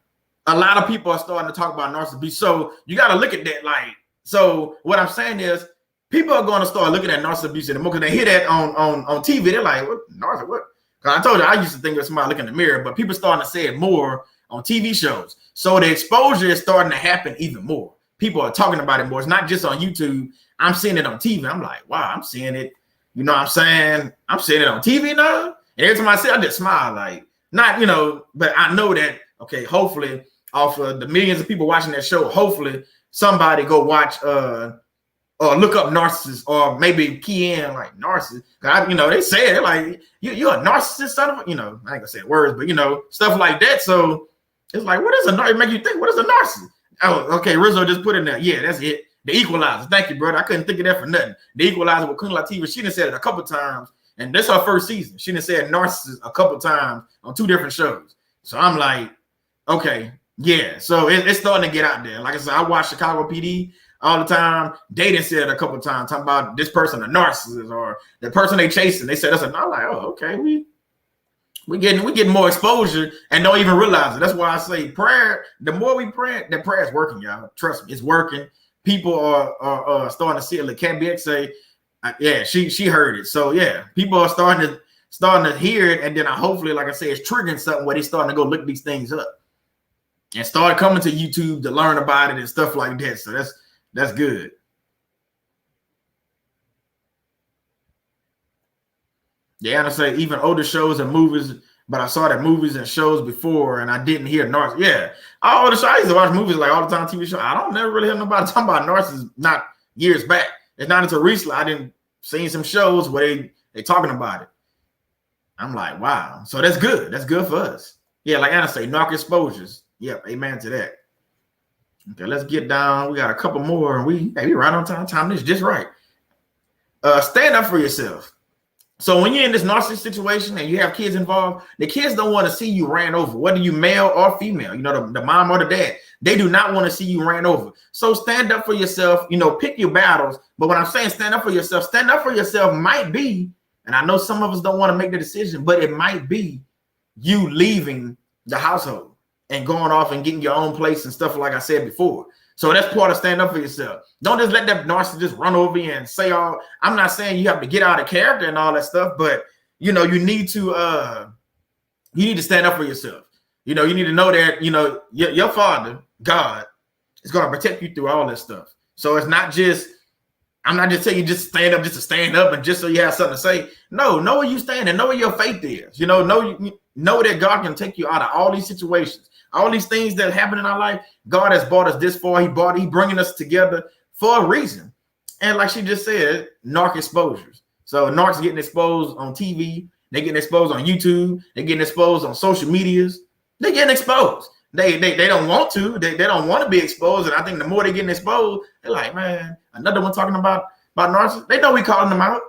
lot of people are starting to talk about narcissist abuse. So you got to look at that. Like, so what I'm saying is, people are going to start looking at narcissist abuse anymore, because they hear that on TV. They're like, what narcissist? What? Because I told you, I used to think of somebody looking in the mirror, but people starting to say it more on TV shows. So the exposure is starting to happen even more. People are talking about it more. It's not just on YouTube. I'm seeing it on TV. I'm like, wow, I'm seeing it. You know what I'm saying? I'm seeing it on TV now. And every time I see it, I just smile. Like, not, but I know that, okay, hopefully, off of the millions of people watching that show, hopefully somebody go watch or look up narcissist, or maybe key in like narcissist. They say it like, you're a narcissist, son of a, I ain't gonna say words, but stuff like that. So it's like, what is a narcissist? It make you think, what is a narcissist? Oh, okay, Rizzo just put in there. Yeah, that's it. The Equalizer. Thank you, brother. I couldn't think of that for nothing. The Equalizer with Queen Latifah. She done said it a couple times, and that's her first season. She done said narcissist a couple times on 2 different shows. So I'm like, okay, yeah. So it's starting to get out there. Like I said, I watch Chicago PD all the time. They done said it a couple times, talking about this person a narcissist, or the person they chasing. They said that's a. I'm like, oh, okay, we getting more exposure and don't even realize it. That's why I say prayer. The more we pray, the prayer is working, y'all. Trust me, it's working. People are starting to see it. Like Cambiek say, yeah, she heard it. So yeah, people are starting to hear it, and then hopefully, like I say, it's triggering something where they starting to go look these things up and start coming to YouTube to learn about it and stuff like that. So that's good. Yeah, and I say even older shows and movies, but I saw that movies and shows before, and I didn't hear narcissist. Yeah, I used to watch movies like all the time, TV show. I don't never really hear nobody talking about narcissists. Not years back. It's not until recently I didn't see some shows where they talking about it. I'm like, wow. So that's good. That's good for us. Yeah, like Anna say, narc exposures. Yep, amen to that. Okay, let's get down. We got a couple more, and we right on time. Time is just right. Stand up for yourself. So when you're in this narcissist situation and you have kids involved, the kids don't want to see you ran over, whether you male or female, the mom or the dad. They do not want to see you ran over. So stand up for yourself, pick your battles. But when I'm saying stand up for yourself might be, and I know some of us don't want to make the decision, but it might be you leaving the household and going off and getting your own place and stuff like I said before. So that's part of stand up for yourself. Don't just let that narcissist just run over you and say all. I'm not saying you have to get out of character and all that stuff, but you need to stand up for yourself. You need to know that your Father, God, is going to protect you through all that stuff. So it's not just, I'm not just telling you just stand up just to stand up and just so you have something to say. No, know where you stand and know where your faith is. Know that God can take you out of all these situations. All these things that happen in our life, God has brought us this far. He bringing us together for a reason. And like she just said, narc exposures. So narcs getting exposed on TV. They getting exposed on YouTube. They getting exposed on social medias. They getting exposed. They don't want to. They don't want to be exposed. And I think the more they getting exposed, they're like, man, another one talking about narcissists. They know we calling them out.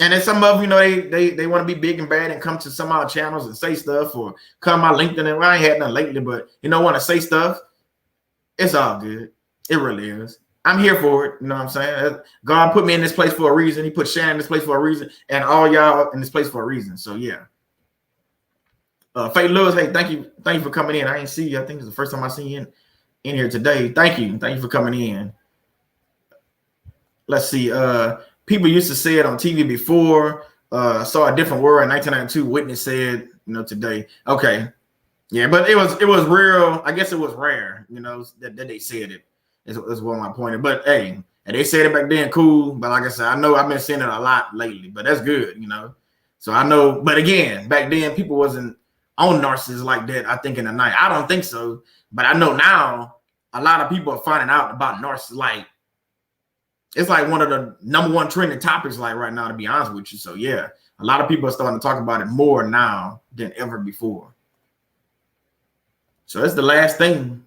And then some of them, they want to be big and bad and come to some of our channels and say stuff, or come on LinkedIn. And I ain't had nothing lately, but want to say stuff. It's all good. It really is. I'm here for it. You know what I'm saying? God put me in this place for a reason. He put Shannon in this place for a reason, and all y'all in this place for a reason. So yeah. Faye Lewis, hey, thank you for coming in. I ain't see you. I think it's the first time I see you in here today. Thank you for coming in. Let's see. People used to say it on TV before. Saw a different word in 1992. Witness said, today. Okay. Yeah, but it was real. I guess it was rare, that they said it. Is what my point is. But hey, and they said it back then, cool. But like I said, I know I've been seeing it a lot lately. But that's good. So I know. But again, back then people wasn't on narcissists like that. I think in the night. I don't think so. But I know now a lot of people are finding out about narcissists. Like it's like one of the #1 trending topics like right now, to be honest with you. So yeah, a lot of people are starting to talk about it more now than ever before. So that's the last thing.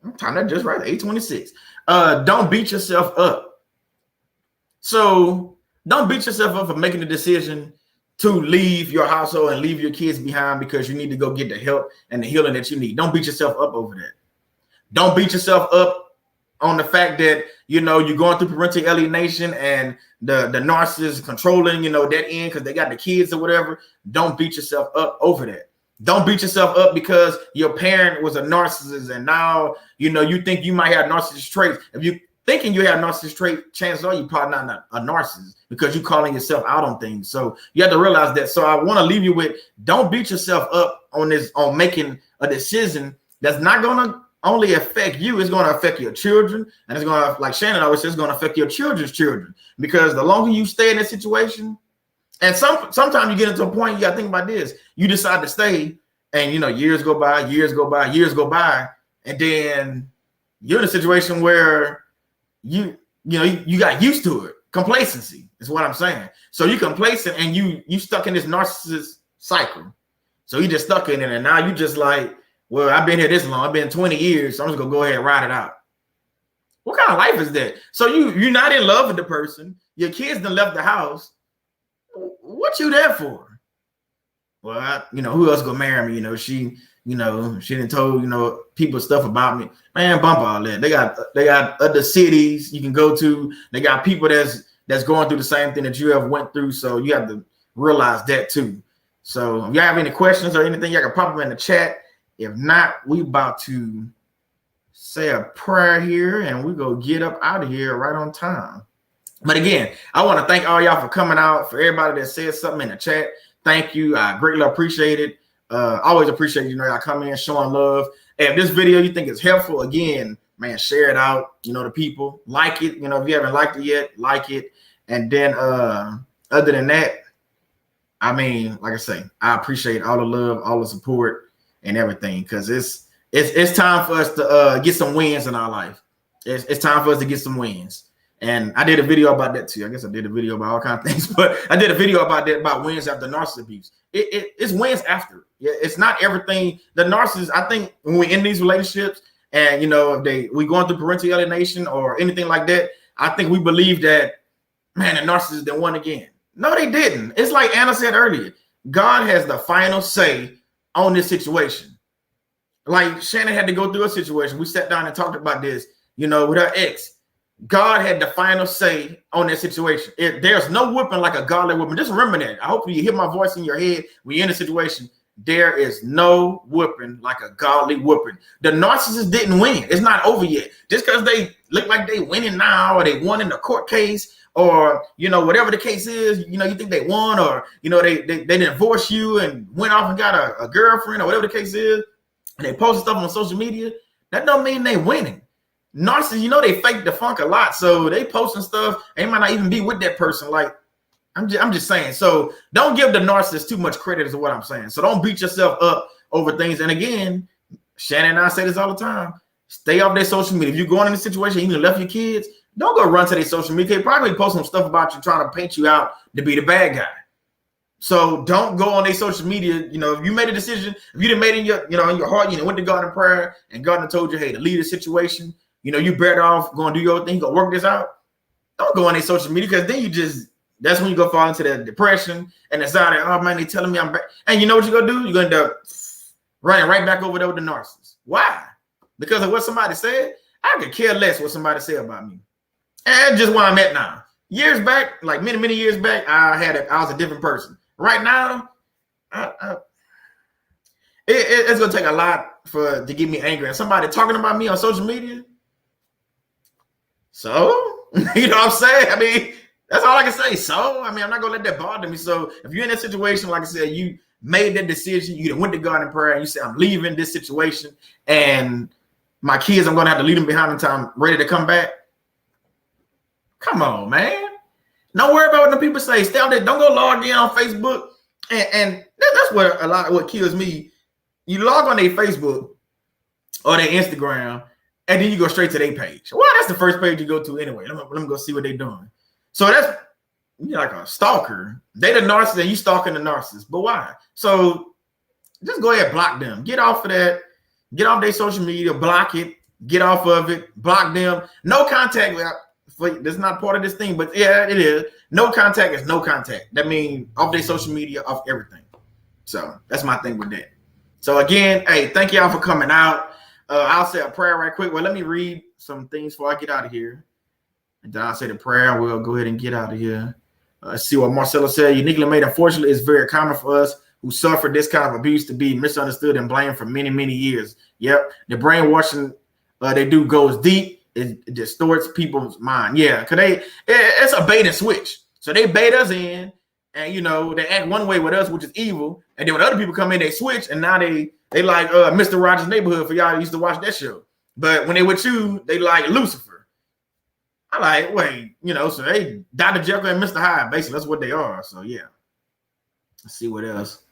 I'm time that just right. 8:26. Don't beat yourself up. So don't beat yourself up for making the decision to leave your household and leave your kids behind because you need to go get the help and the healing that you need. Don't beat yourself up over that. Don't beat yourself up on the fact that you're going through parental alienation and the narcissist controlling that end because they got the kids or whatever. Don't beat yourself up over that. Don't beat yourself up because your parent was a narcissist and now you think you might have narcissist traits. If you thinking you have narcissist traits, chances are you probably not a narcissist because you're calling yourself out on things. So you have to realize that. So I want to leave you with, don't beat yourself up on making a decision that's not going to only affect you, it's going to affect your children, and it's going to, like Shannon always says, it's going to affect your children's children. Because the longer you stay in this situation, and sometimes you get into a point, you got to think about this. You decide to stay, and years go by, and then you're in a situation where you got used to it. Complacency is what I'm saying. So you're complacent, and you stuck in this narcissist cycle. So you just stuck in it, and now you just like, well, I've been here this long. I've been 20 years, so I'm just gonna go ahead and ride it out. What kind of life is that? So you're not in love with the person. Your kids done left the house. What you there for? Well, who else gonna marry me? She done told people stuff about me. Man, bump all that. They got other cities you can go to. They got people that's going through the same thing that you have went through. So you have to realize that too. So if you have any questions or anything, you can pop them in the chat. If not, we about to say a prayer here and we go get up out of here right on time. But again, I want to thank all y'all for coming out. For everybody that said something in the chat, thank you. I greatly appreciate it. Always appreciate y'all coming in, showing love. And if this video you think is helpful, again, man, share it out, to people. Like it, if you haven't liked it yet, like it. And then other than that, I mean, like I say, I appreciate all the love, all the support, and everything, because it's time for us to get some wins in our life. It's time for us to get some wins. And I did a video about that too. I guess I did a video about all kinds of things, but I did a video about that, about wins after narcissist abuse. It's wins after. Yeah, it's not everything. The narcissist, I think when we're in these relationships and if we going through parental alienation or anything like that, I think we believe that, man, the narcissist then won again. No, they didn't. It's like Anna said earlier. God has the final say on this situation. Like Shannon had to go through a situation. We sat down and talked about this, with her ex. God had the final say on that situation. There's no whipping like a godly whipping. Just remember that. I hope you hear my voice in your head when you're in a situation. There is no whipping like a godly whipping. The narcissist didn't win. It's not over yet. Just because they look like they winning now, or they won in the court case, or whatever the case is, you think they won, or they divorced you and went off and got a girlfriend, or whatever the case is, and they post stuff on social media. That don't mean they winning. Narcissists, they fake the funk a lot, so they posting stuff. They might not even be with that person. Like I'm just saying. So don't give the narcissist too much credit, is what I'm saying. So don't beat yourself up over things. And again, Shannon and I say this all the time. Stay off their social media. If you're going in a situation, you left your kids, don't go run to their social media. They probably post some stuff about you, trying to paint you out to be the bad guy. So don't go on their social media. If you made a decision, if you didn't made it in your, in your heart, went to God in prayer and God told you, hey, to leave the situation, you better off going to do your thing, go work this out. Don't go on their social media, because then that's when you go fall into that depression and decide, oh man, they telling me I'm back. And you know what you're going to do? You're going to end up running right back over there with the narcissist. Why? Because of what somebody said? I could care less what somebody said about me. And just where I'm at now. Years back, like many, many years back, I was a different person. Right now, it's gonna take a lot to get me angry. And somebody talking about me on social media. So, what I'm saying? I mean, that's all I can say. So, I mean, I'm not gonna let that bother me. So if you're in that situation, like I said, made that decision. You went to God in prayer and you said, I'm leaving this situation and my kids, I'm going to have to leave them behind until I'm ready to come back. Come on, man. Don't worry about what the people say. Stay out there. Don't go log in on Facebook. And that's what a lot of what kills me. You log on their Facebook or their Instagram, and then you go straight to their page. Well, that's the first page you go to anyway. Let me go see what they're doing. So that's, you're like a stalker. They the narcissist and you stalking the narcissist. But why? So just go ahead and block them. Get off of that. Get off their social media. Block it. Get off of it. Block them. No contact. That's not part of this thing, but yeah, it is. No contact is no contact. That means off their social media, off everything. So that's my thing with that. So again, hey, thank y'all for coming out. I'll say a prayer right quick. Well, let me read some things before I get out of here. And then I'll say the prayer. We'll go ahead and get out of here. Let's see what Marcella said. Uniquely made, unfortunately, it's very common for us who suffer this kind of abuse to be misunderstood and blamed for many, many years. Yep. The brainwashing they do goes deep. It distorts people's mind. Yeah, because it's a bait and switch. So they bait us in, and they act one way with us, which is evil. And then when other people come in, they switch, and now they like Mr. Rogers' Neighborhood for y'all used to watch that show. But when they with you, they like Lucifer. I like, wait, so they Dr. Jekyll and Mr. Hyde, basically. That's what they are. So yeah. Let's see what else.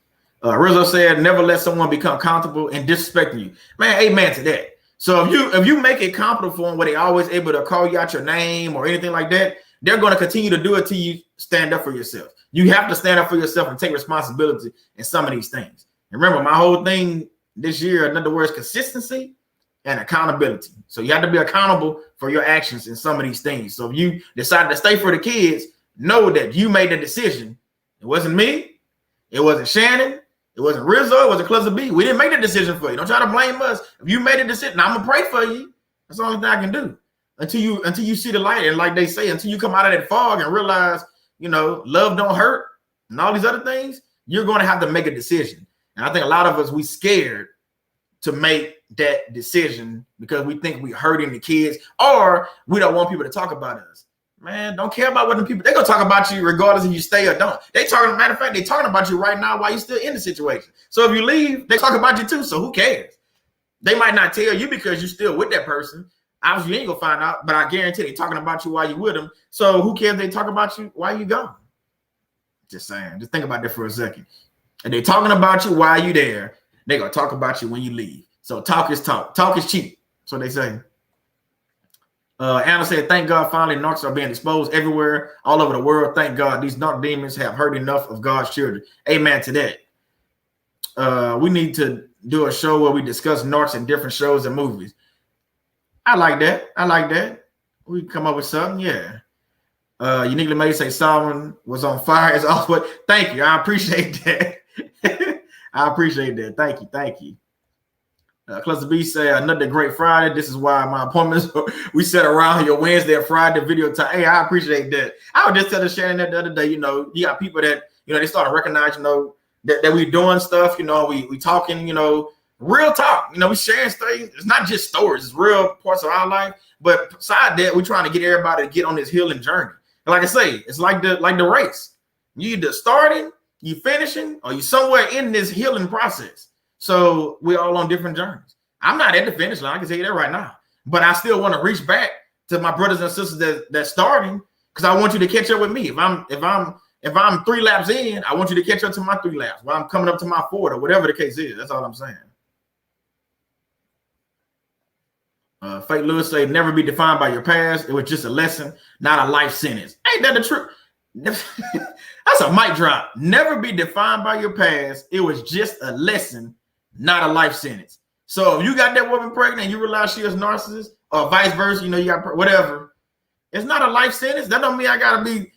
Rizzo said, never let someone become comfortable in disrespecting you. Man, amen to that. So if you make it comfortable for them where they always able to call you out your name or anything like that, they're going to continue to do it till you stand up for yourself. You have to stand up for yourself and take responsibility in some of these things. And remember, my whole thing this year, in other words, consistency and accountability. So you have to be accountable for your actions in some of these things. So if you decide to stay for the kids, know that you made the decision. It wasn't me. It wasn't Shannon. It wasn't Rizzo. It wasn't Cluster B. We didn't make the decision for you. Don't try to blame us. If you made a decision, now I'm gonna pray for you. That's the only thing I can do until you see the light. And like they say, until you come out of that fog and realize, love don't hurt and all these other things, you're going to have to make a decision. And I think a lot of us, we scared to make that decision because we think we're hurting the kids or we don't want people to talk about us. Man, don't care about what the people, they're going to talk about you regardless if you stay or don't. Matter of fact, they're talking about you right now while you're still in the situation. So if you leave, they talk about you too. So who cares? They might not tell you because you're still with that person. Obviously, you ain't going to find out, but I guarantee they're talking about you while you're with them. So who cares if they talk about you while you gone? Just saying. Just think about that for a second. And they're talking about you while you're there. They're going to talk about you when you leave. So talk is talk. Talk is cheap. That's what they say. Anna said, thank God finally narcs are being exposed everywhere, all over the world. Thank God these narc demons have heard enough of God's children. Amen to that. We need to do a show where we discuss narcs in different shows and movies. I like that. We can come up with something. Yeah. Uniquely made say Solomon was on fire as always. Thank you. I appreciate that. I appreciate that. Thank you. Cluster B say another great Friday. This is why my appointments we set around your Wednesday and Friday video time. Hey, I appreciate that. I was just telling Shannon that the other day. You got people that they start to recognize that we doing stuff. We talking. Real talk. We sharing things. It's not just stories. It's real parts of our life. But beside that, we're trying to get everybody to get on this healing journey. And like I say, it's like the race. You either starting, you finishing, or you somewhere in this healing process. So we're all on different journeys. I'm not at the finish line. I can tell you that right now. But I still want to reach back to my brothers and sisters that's starting because I want you to catch up with me. If I'm 3 laps in, I want you to catch up to my 3 laps. While I'm coming up to my 4 or whatever the case is. That's all I'm saying. Fake Lewis say, never be defined by your past. It was just a lesson, not a life sentence. Ain't that the truth? That's a mic drop. Never be defined by your past. It was just a lesson, not a life sentence. So if you got that woman pregnant and you realize she is narcissist or vice versa, you got whatever. It's not a life sentence. That don't mean I got to be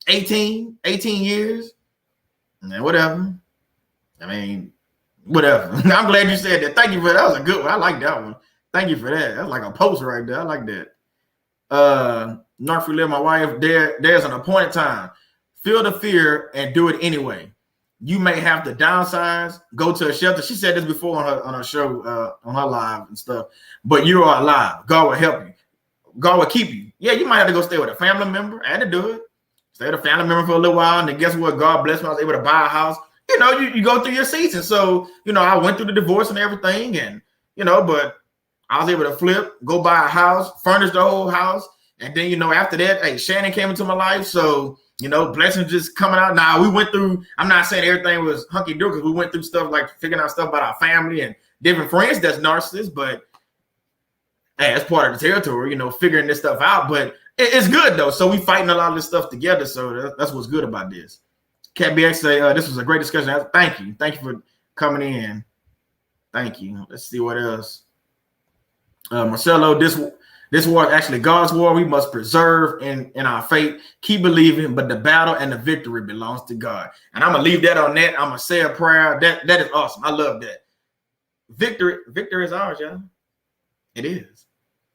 18 years. And whatever. I mean, whatever. I'm glad you said that. Thank you for that. That was a good one. I like that one. Thank you for that. That's like a post right there. I like that. North Live, my wife, there's an appointed time. Feel the fear and do it anyway. You may have to downsize, go to a shelter. She said this before on her show, on her live and stuff. But you are alive. God will help you. God will keep you. Yeah, you might have to go stay with a family member. I had to do it. Stay with a family member for a little while. And then guess what? God blessed me. I was able to buy a house. you know, you go through your season. So, you know, I went through the divorce and everything, and, you know, but I was able to flip, go buy a house, furnish the whole house. And then, you know, after that, hey, Shannon came into my life. So, you know, blessings just coming out. Now, we went through, I'm not saying everything was hunky-dory, because we went through stuff like figuring out stuff about our family and different friends that's narcissists. But hey, that's part of the territory, you know, figuring this stuff out. But it's good, though. So we fighting a lot of this stuff together. So that's what's good about this. Cat BX say, this was a great discussion. Thank you. Thank you for coming in. Thank you. Let's see what else. Marcelo, this war is actually God's war. We must preserve in our faith. Keep believing, but the battle and the victory belongs to God. And I'm going to leave that on that. I'm going to say a prayer. That is awesome. I love that. Victory is ours, y'all. It is.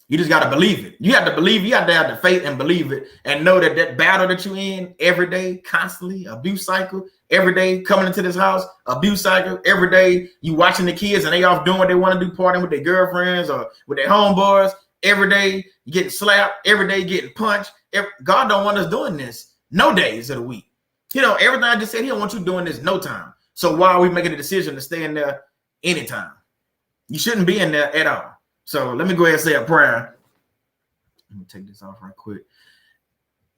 You just got to believe it. You have to believe. You have to have the faith and believe it, and know that that battle that you're in every day, constantly, abuse cycle, every day coming into this house, abuse cycle, every day you watching the kids and they off doing what they want to do, partying with their girlfriends or with their homeboys. Every day you getting slapped, every day getting punched. God don't want us doing this no days of the week. You know, everything I just said, he don't want you doing this no time. So why are we making a decision to stay in there anytime? You shouldn't be in there at all. So let me go ahead and say a prayer. Let me take this off right quick.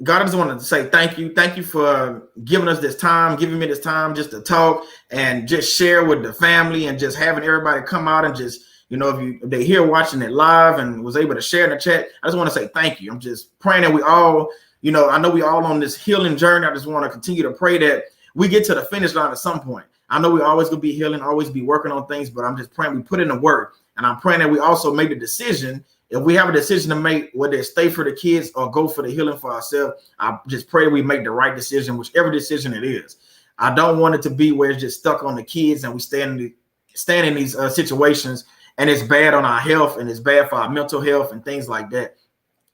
God, I just wanted to say thank you. Thank you for giving us this time, giving me this time just to talk and just share with the family and just having everybody come out and just, you know, if they here watching it live and was able to share in the chat, I just want to say thank you. I'm just praying that we all, you know, I know we all on this healing journey. I just want to continue to pray that we get to the finish line at some point. I know we always going to be healing, always be working on things, but I'm just praying we put in the work. And I'm praying that we also make the decision. If we have a decision to make, whether it's stay for the kids or go for the healing for ourselves, I just pray we make the right decision, whichever decision it is. I don't want it to be where it's just stuck on the kids and we stand in these situations and it's bad on our health and it's bad for our mental health and things like that.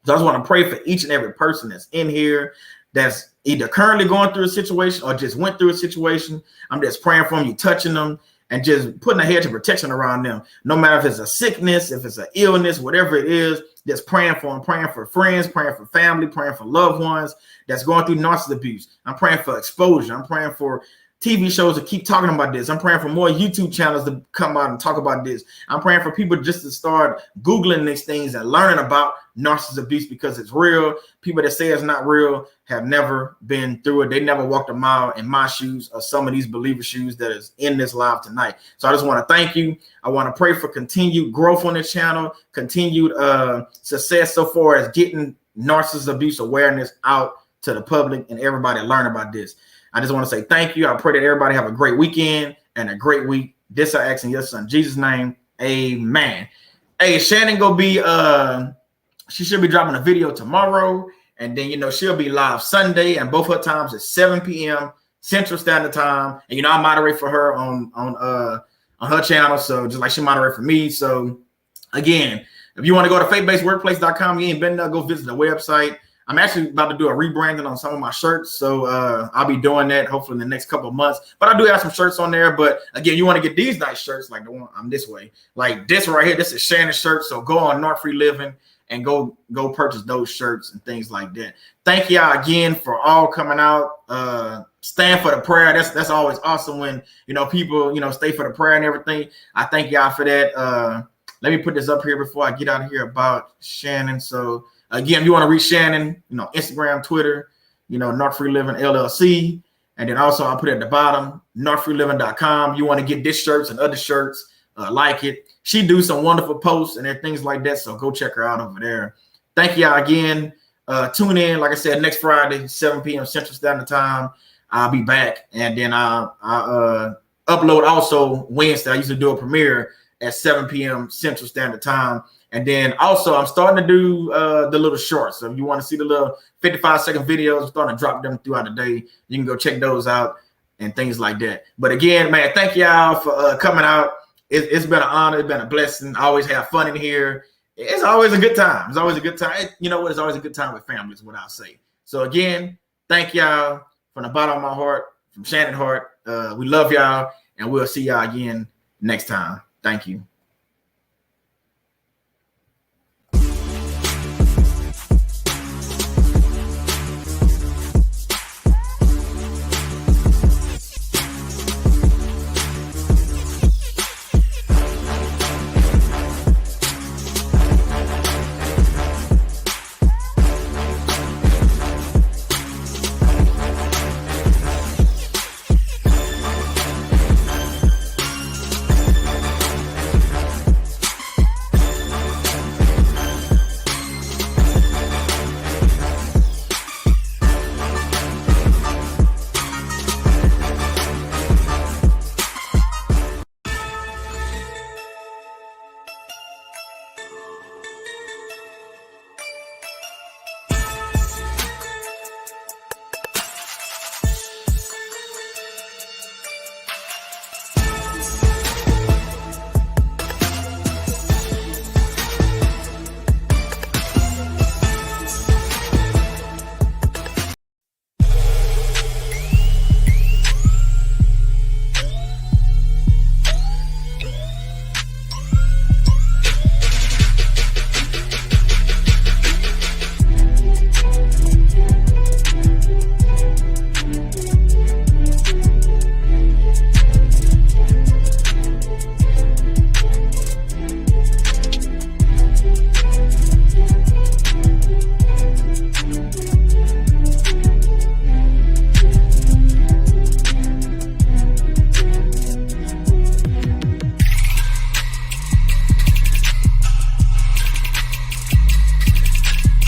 So I just want to pray for each and every person that's in here that's either currently going through a situation or just went through a situation. I'm just praying for them, you touching them, and just putting a hedge of protection around them. No matter if it's a sickness, if it's an illness, whatever it is, just praying for them, praying for friends, praying for family, praying for loved ones that's going through narcissist abuse. I'm praying for exposure. I'm praying for TV shows to keep talking about this. I'm praying for more YouTube channels to come out and talk about this. I'm praying for people just to start Googling these things and learning about narcissist abuse because it's real. People that say it's not real have never been through it. They never walked a mile in my shoes or some of these believers' shoes that is in this live tonight. So I just want to thank you. I want to pray for continued growth on this channel, continued success so far as getting narcissist abuse awareness out to the public and everybody learn about this. I just want to say thank you. I pray that everybody have a great weekend and a great week. This I ask in your son Jesus' name. Amen. Hey, Shannon gonna be she should be dropping a video tomorrow, and then you know she'll be live Sunday, and both her times is 7 p.m. Central Standard Time. And you know I moderate for her on her channel, so just like she moderate for me. So again, if you want to go to faithbasedworkplace.com, you ain't been there, go visit the website. I'm actually about to do a rebranding on some of my shirts. So I'll be doing that hopefully in the next couple of months. But I do have some shirts on there. But again, you want to get these nice shirts like the one I'm this way. Like this right here. This is Shannon's shirt. So go on North Free Living and go purchase those shirts and things like that. Thank y'all again for all coming out. Stand for the prayer. That's always awesome when, you know, people, you know, stay for the prayer and everything. I thank y'all for that. Let me put this up here before I get out of here about Shannon. So again, if you want to reach Shannon, you know, Instagram, Twitter, you know, North Free Living LLC. And then also I'll put it at the bottom, northfreeliving.com. You want to get this shirts and other shirts, like it. She do some wonderful posts and things like that. So go check her out over there. Thank y'all again. Tune in, like I said, next Friday, 7 p.m. Central Standard Time. I'll be back. And then I'll upload also Wednesday. I usually do a premiere at 7 p.m. Central Standard Time. And then also I'm starting to do the little shorts. So if you want to see the little 55-second videos, I'm starting to drop them throughout the day. You can go check those out and things like that. But again, man, thank y'all for coming out. It's been an honor. It's been a blessing. I always have fun in here. It's always a good time. It's always a good time. You know what? It's always a good time with family is what I'll say. So again, thank y'all from the bottom of my heart, from Shannon Hart. We love y'all, and we'll see y'all again next time. Thank you.